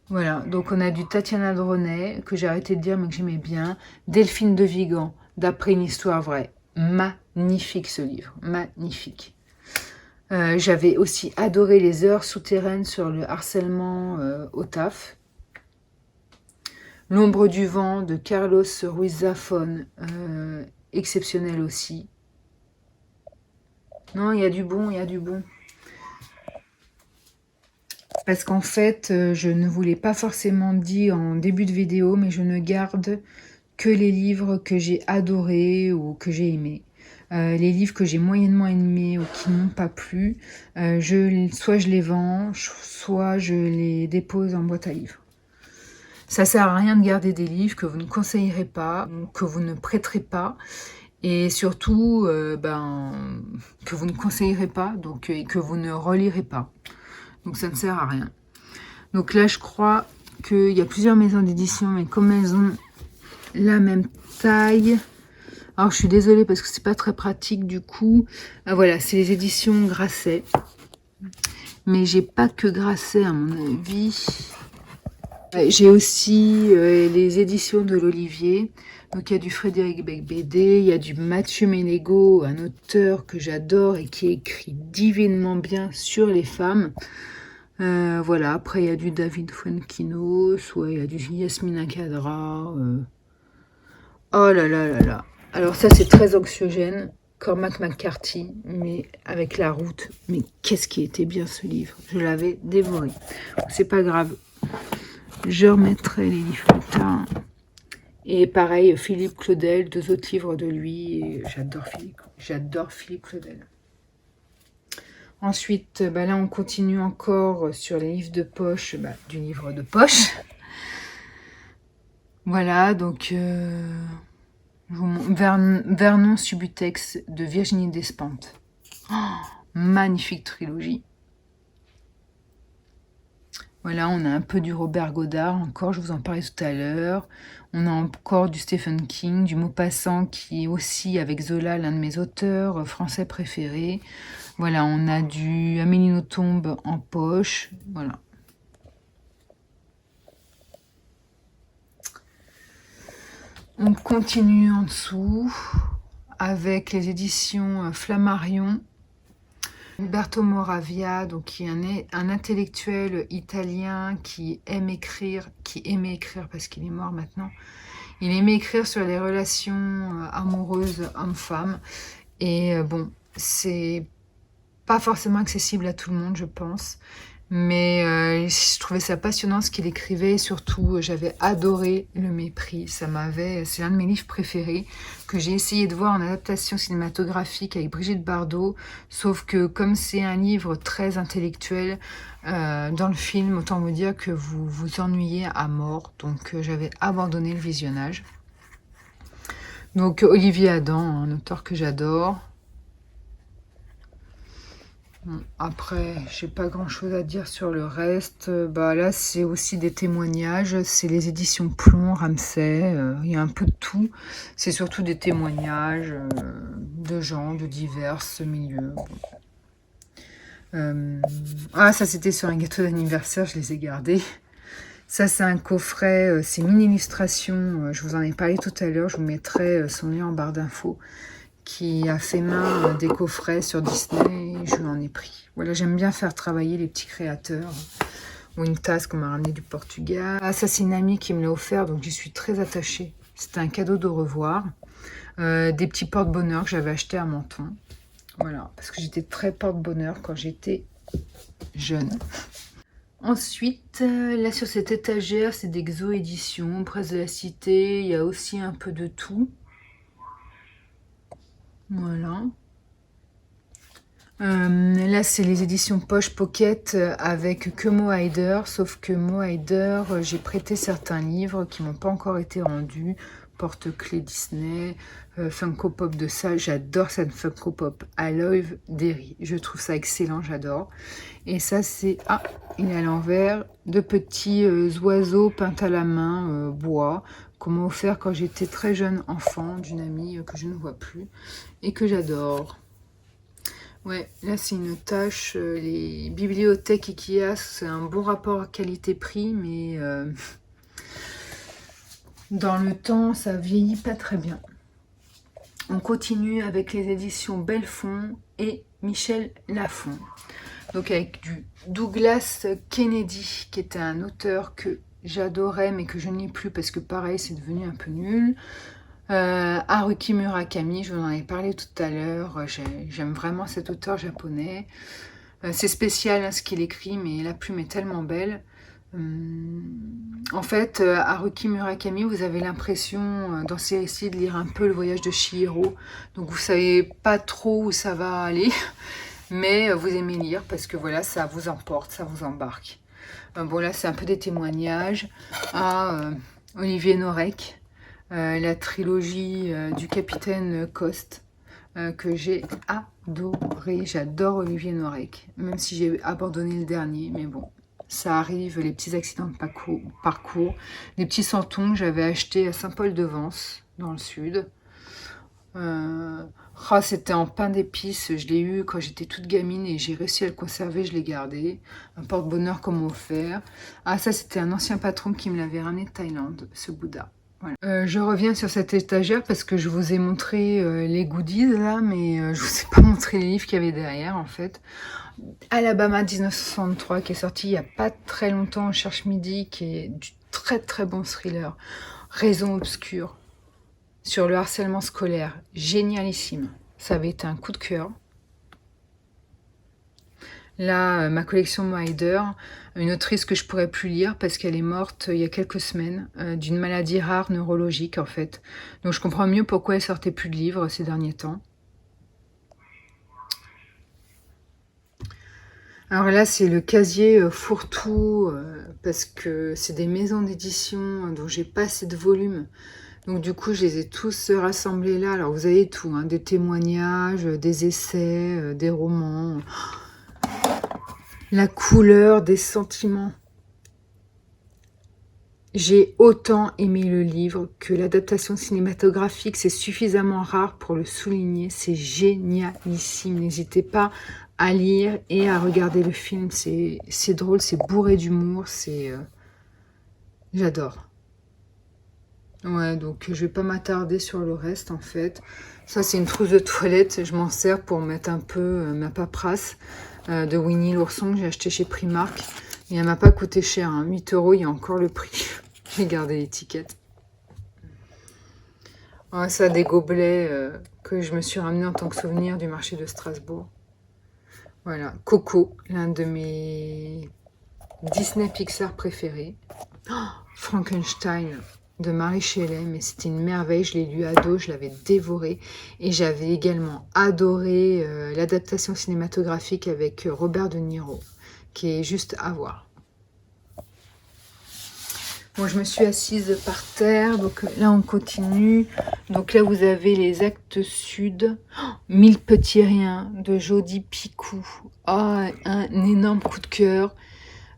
Voilà, donc on a du Tatiana Dronet, que j'ai arrêté de dire, mais que j'aimais bien. Delphine de Vigan, d'après une histoire vraie. Magnifique ce livre, magnifique. J'avais aussi adoré les heures souterraines sur le harcèlement au taf. L'ombre du vent de Carlos Ruiz Zafón, exceptionnel aussi. Non, il y a du bon, il y a du bon. Parce qu'en fait, je ne vous l'ai pas forcément dit en début de vidéo, mais je ne garde que les livres que j'ai adorés ou que j'ai aimés. Les livres que j'ai moyennement aimés ou qui n'ont pas plu, soit je les vends, soit je les dépose en boîte à livres. Ça sert à rien de garder des livres que vous ne conseillerez pas, que vous ne prêterez pas, et surtout que vous ne conseillerez pas, donc, et que vous ne relirez pas. Donc ça ne sert à rien. Donc là, je crois qu'il y a plusieurs maisons d'édition, mais comme elles ont la même taille... Alors je suis désolée parce que c'est pas très pratique du coup. Voilà, c'est les éditions Grasset. Mais j'ai pas que Grasset à mon avis. J'ai aussi les éditions de l'Olivier. Donc il y a du Frédéric Beigbeder, il y a du Mathieu Ménégo, un auteur que j'adore et qui écrit divinement bien sur les femmes. Voilà, après il y a du David Fuenquinos, il y a du Yasmina Khadra. Oh là là là là. Alors ça c'est très anxiogène, Cormac McCarthy, mais avec La Route. Mais qu'est-ce qui était bien ce livre, je l'avais dévoré. C'est pas grave, je remettrai les livres plus tard. Et pareil, Philippe Claudel, 2 autres livres de lui, j'adore Philippe Claudel. Ensuite, là on continue encore sur les livres de poche, du livre de poche. Voilà, donc Vernon Subutex de Virginie Despentes. Oh, magnifique trilogie. Voilà, on a un peu du Robert Godard, encore, je vous en parlais tout à l'heure. On a encore du Stephen King, du Maupassant, qui est aussi, avec Zola, l'un de mes auteurs français préférés. Voilà, on a du Amélie Nothomb en poche, voilà. On continue en dessous avec les éditions Flammarion. Umberto Moravia, donc qui est un intellectuel italien qui aimait écrire parce qu'il est mort maintenant. Il aimait écrire sur les relations amoureuses homme-femme. Et bon, c'est pas forcément accessible à tout le monde, je pense. Mais je trouvais ça passionnant ce qu'il écrivait. Et surtout, j'avais adoré Le Mépris. C'est l'un de mes livres préférés que j'ai essayé de voir en adaptation cinématographique avec Brigitte Bardot. Sauf que comme c'est un livre très intellectuel, dans le film, autant vous dire que vous vous ennuyez à mort. Donc j'avais abandonné le visionnage. Donc Olivier Adam, un auteur que j'adore. Bon, après, j'ai pas grand-chose à dire sur le reste. Bah là, c'est aussi des témoignages. C'est les éditions Plomb, Ramsay. Il y a un peu de tout. C'est surtout des témoignages de gens de divers milieux. Bon. Ah, ça c'était sur un gâteau d'anniversaire, je les ai gardés. Ça c'est un coffret, c'est une illustration, je vous en ai parlé tout à l'heure, je vous mettrai son lien en barre d'infos, qui a fait main des coffrets sur Disney, et je lui en ai pris. Voilà, j'aime bien faire travailler les petits créateurs. Ou une tasse qu'on m'a ramenée du Portugal. Ah, ça c'est une amie qui me l'a offert, donc j'y suis très attachée. C'était un cadeau de revoir. Des petits porte-bonheur que j'avais acheté à Menton. Voilà, parce que j'étais très porte-bonheur quand j'étais jeune. Ensuite, là sur cette étagère, c'est des Xo éditions, Presse de la Cité, il y a aussi un peu de tout. Voilà. Là, c'est les éditions Poche Pocket avec que Mo Heider, sauf que Mo Heider, j'ai prêté certains livres qui m'ont pas encore été rendus. Porte-clés Disney, Funko Pop de ça, j'adore cette Funko Pop. I love Derry, je trouve ça excellent, j'adore. Et ça, c'est, ah, il est à l'envers, de petits oiseaux peints à la main, bois, qu'on m'a offert quand j'étais très jeune enfant, d'une amie que je ne vois plus, et que j'adore. Ouais, là c'est une tâche, les bibliothèques Ikea, c'est un bon rapport qualité-prix, mais dans le temps, ça vieillit pas très bien. On continue avec les éditions Belfond et Michel Lafon. Donc avec du Douglas Kennedy, qui était un auteur que j'adorais, mais que je ne lis plus parce que pareil, c'est devenu un peu nul. Haruki Murakami, je vous en ai parlé tout à l'heure, j'aime vraiment cet auteur japonais. C'est spécial hein, ce qu'il écrit, mais la plume est tellement belle. En fait, Haruki Murakami, vous avez l'impression dans ses récits de lire un peu le voyage de Chihiro. Donc vous savez pas trop où ça va aller, mais vous aimez lire parce que voilà, ça vous emporte, ça vous embarque. Bon là, c'est un peu des témoignages à Olivier Norek, la trilogie du Capitaine Coste, que j'ai adoré. J'adore Olivier Norek, même si j'ai abandonné le dernier, mais bon. Ça arrive, les petits accidents de parcours. Des petits santons que j'avais achetés à Saint-Paul-de-Vence, dans le sud. C'était en pain d'épices, je l'ai eu quand j'étais toute gamine et j'ai réussi à le conserver, je l'ai gardé. Un porte-bonheur qu'on m'a offert. Ah, ça c'était un ancien patron qui me l'avait ramené de Thaïlande, ce Bouddha. Voilà. Je reviens sur cette étagère parce que je vous ai montré les goodies là, mais je vous ai pas montré les livres qu'il y avait derrière en fait. Alabama 1963 qui est sorti il n'y a pas très longtemps en Cherche Midi, qui est du très très bon thriller. Raison obscure sur le harcèlement scolaire, génialissime. Ça avait été un coup de cœur. Là, ma collection Mohider, une autrice que je pourrais plus lire parce qu'elle est morte il y a quelques semaines d'une maladie rare neurologique en fait. Donc je comprends mieux pourquoi elle sortait plus de livres ces derniers temps. Alors là, c'est le casier fourre-tout, parce que c'est des maisons d'édition dont j'ai pas assez de volume. Donc du coup, je les ai tous rassemblés là. Alors vous avez tout, hein, des témoignages, des essais, des romans. La couleur, des sentiments. J'ai autant aimé le livre que l'adaptation cinématographique. C'est suffisamment rare pour le souligner. C'est génialissime. N'hésitez pas à lire et à regarder le film. C'est drôle, c'est bourré d'humour. J'adore. Ouais, donc je vais pas m'attarder sur le reste en fait. Ça, c'est une trousse de toilette. Je m'en sers pour mettre un peu ma paperasse de Winnie l'ourson que j'ai acheté chez Primark. Et elle m'a pas coûté cher, hein. 8 €, il y a encore le prix. J'ai gardé l'étiquette. Ouais, ça, des gobelets que je me suis ramené en tant que souvenir du marché de Strasbourg. Voilà, Coco, l'un de mes Disney Pixar préférés. Oh, Frankenstein de Mary Shelley, mais c'était une merveille, je l'ai lu ado, je l'avais dévoré. Et j'avais également adoré l'adaptation cinématographique avec Robert De Niro, qui est juste à voir. Bon, je me suis assise par terre, donc là on continue. Donc là vous avez les actes sud. Oh, 1000 petits riens de Jodi Picou. Oh, un énorme coup de cœur.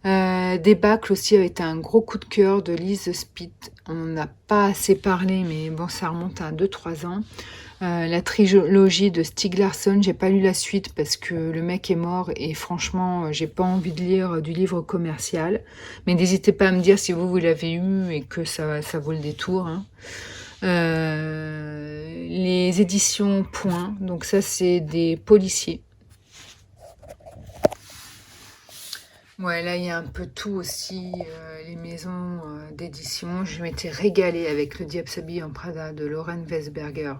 Débâcle aussi avait été un gros coup de cœur de Lise Spitt. On n'en a pas assez parlé, mais bon, ça remonte à 2-3 ans. La trilogie de Stieg Larsson, j'ai pas lu la suite parce que le mec est mort et franchement, j'ai pas envie de lire du livre commercial. Mais n'hésitez pas à me dire si vous l'avez eu et que ça vaut le détour. Hein. Les éditions Point, donc ça c'est des policiers. Ouais, là, il y a un peu tout aussi, les maisons d'édition. Je m'étais régalée avec Le Diable s'habille en Prada de Lauren Weisberger.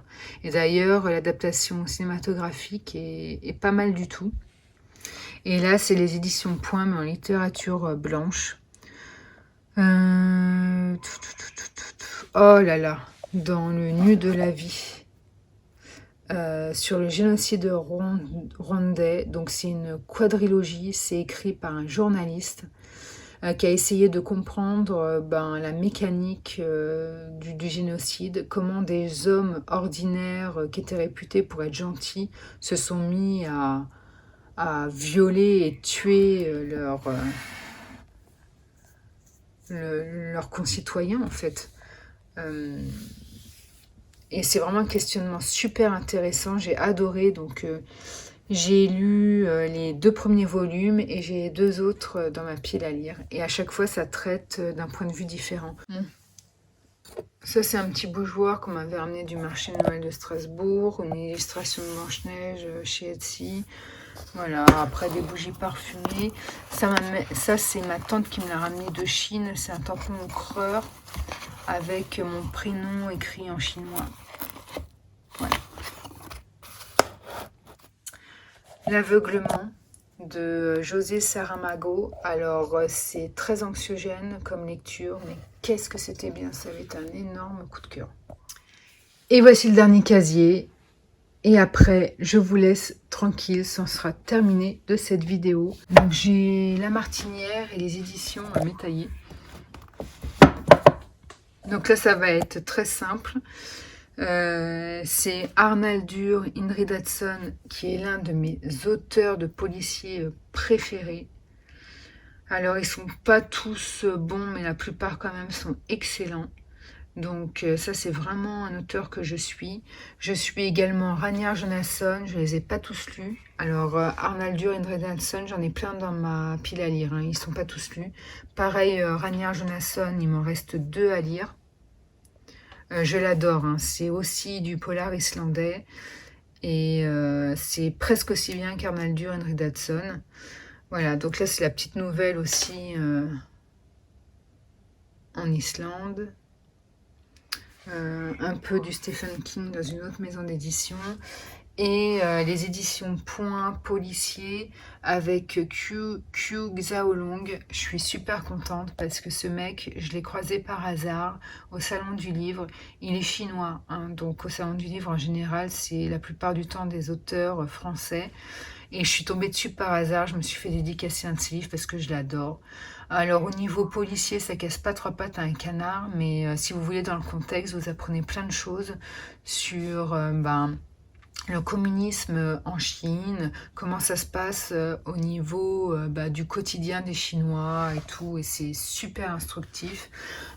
Et d'ailleurs, l'adaptation cinématographique est pas mal du tout. Et là, c'est les éditions Point, mais en littérature blanche. Oh là là, dans le nu de la vie. Sur le génocide rwandais. Donc c'est une quadrilogie, c'est écrit par un journaliste qui a essayé de comprendre la mécanique du génocide, comment des hommes ordinaires qui étaient réputés pour être gentils se sont mis à violer et tuer leurs concitoyens en fait. Et c'est vraiment un questionnement super intéressant, j'ai adoré, donc j'ai lu les 2 premiers volumes et j'ai 2 autres dans ma pile à lire. Et à chaque fois, ça traite d'un point de vue différent. Ça, c'est un petit bougeoir qu'on m'avait ramené du marché de Noël de Strasbourg, une illustration de Blanche-Neige chez Etsy. Voilà, après des bougies parfumées. Ça c'est ma tante qui me l'a ramené de Chine, c'est un tampon creur avec mon prénom écrit en chinois. Voilà. L'aveuglement de José Saramago. Alors, c'est très anxiogène comme lecture, mais qu'est-ce que c'était bien, ça avait été un énorme coup de cœur. Et voici le dernier casier. Et après, je vous laisse tranquille, ça sera terminé de cette vidéo. Donc, j'ai La Martinière et les éditions à Métailler. Donc là, ça va être très simple. C'est Arnaldur Indridason qui est l'un de mes auteurs de policiers préférés. Alors, ils sont pas tous bons, mais la plupart quand même sont excellents. Donc ça, c'est vraiment un auteur que je suis. Je suis également Ragnar Jonasson, je les ai pas tous lus. Alors Arnaldur Indridason, j'en ai plein dans ma pile à lire, hein. Ils sont pas tous lus. Pareil, Ragnar Jonasson, il m'en reste 2 à lire. Je l'adore, hein. C'est aussi du polar islandais. Et c'est presque aussi bien qu'Arnaldur Indridason. Voilà, donc là, c'est la petite nouvelle aussi en Islande. Un peu du Stephen King dans une autre maison d'édition. Et les éditions Point policier avec Q Xiaolong. Je suis super contente parce que ce mec, je l'ai croisé par hasard au Salon du Livre. Il est chinois, hein, donc au Salon du Livre en général, c'est la plupart du temps des auteurs français. Et je suis tombée dessus par hasard, je me suis fait dédicacer un de ses livres parce que je l'adore. Alors au niveau policier, ça casse pas 3 pattes à un canard, mais si vous voulez dans le contexte, vous apprenez plein de choses sur le communisme en Chine, comment ça se passe au niveau du quotidien des Chinois et tout, et c'est super instructif.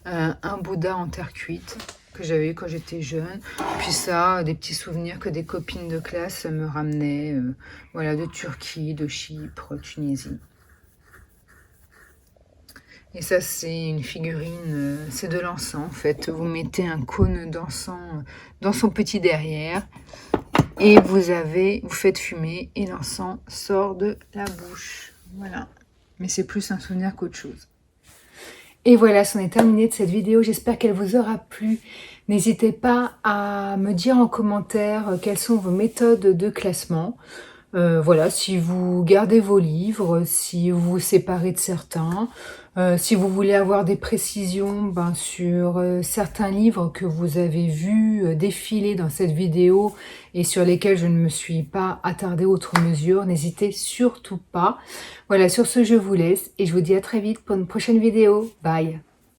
Un Bouddha en terre cuite que j'avais eu quand j'étais jeune, puis ça, des petits souvenirs que des copines de classe me ramenaient, voilà, de Turquie, de Chypre, Tunisie. Et ça, c'est une figurine, c'est de l'encens en fait. Vous mettez un cône d'encens dans son petit derrière et vous faites fumer et l'encens sort de la bouche. Voilà. Mais c'est plus un souvenir qu'autre chose. Et voilà, c'en est terminé de cette vidéo. J'espère qu'elle vous aura plu. N'hésitez pas à me dire en commentaire quelles sont vos méthodes de classement. Voilà, si vous gardez vos livres, si vous vous séparez de certains, si vous voulez avoir des précisions sur certains livres que vous avez vus défiler dans cette vidéo et sur lesquels je ne me suis pas attardée outre mesure, n'hésitez surtout pas. Voilà, sur ce, je vous laisse et je vous dis à très vite pour une prochaine vidéo. Bye!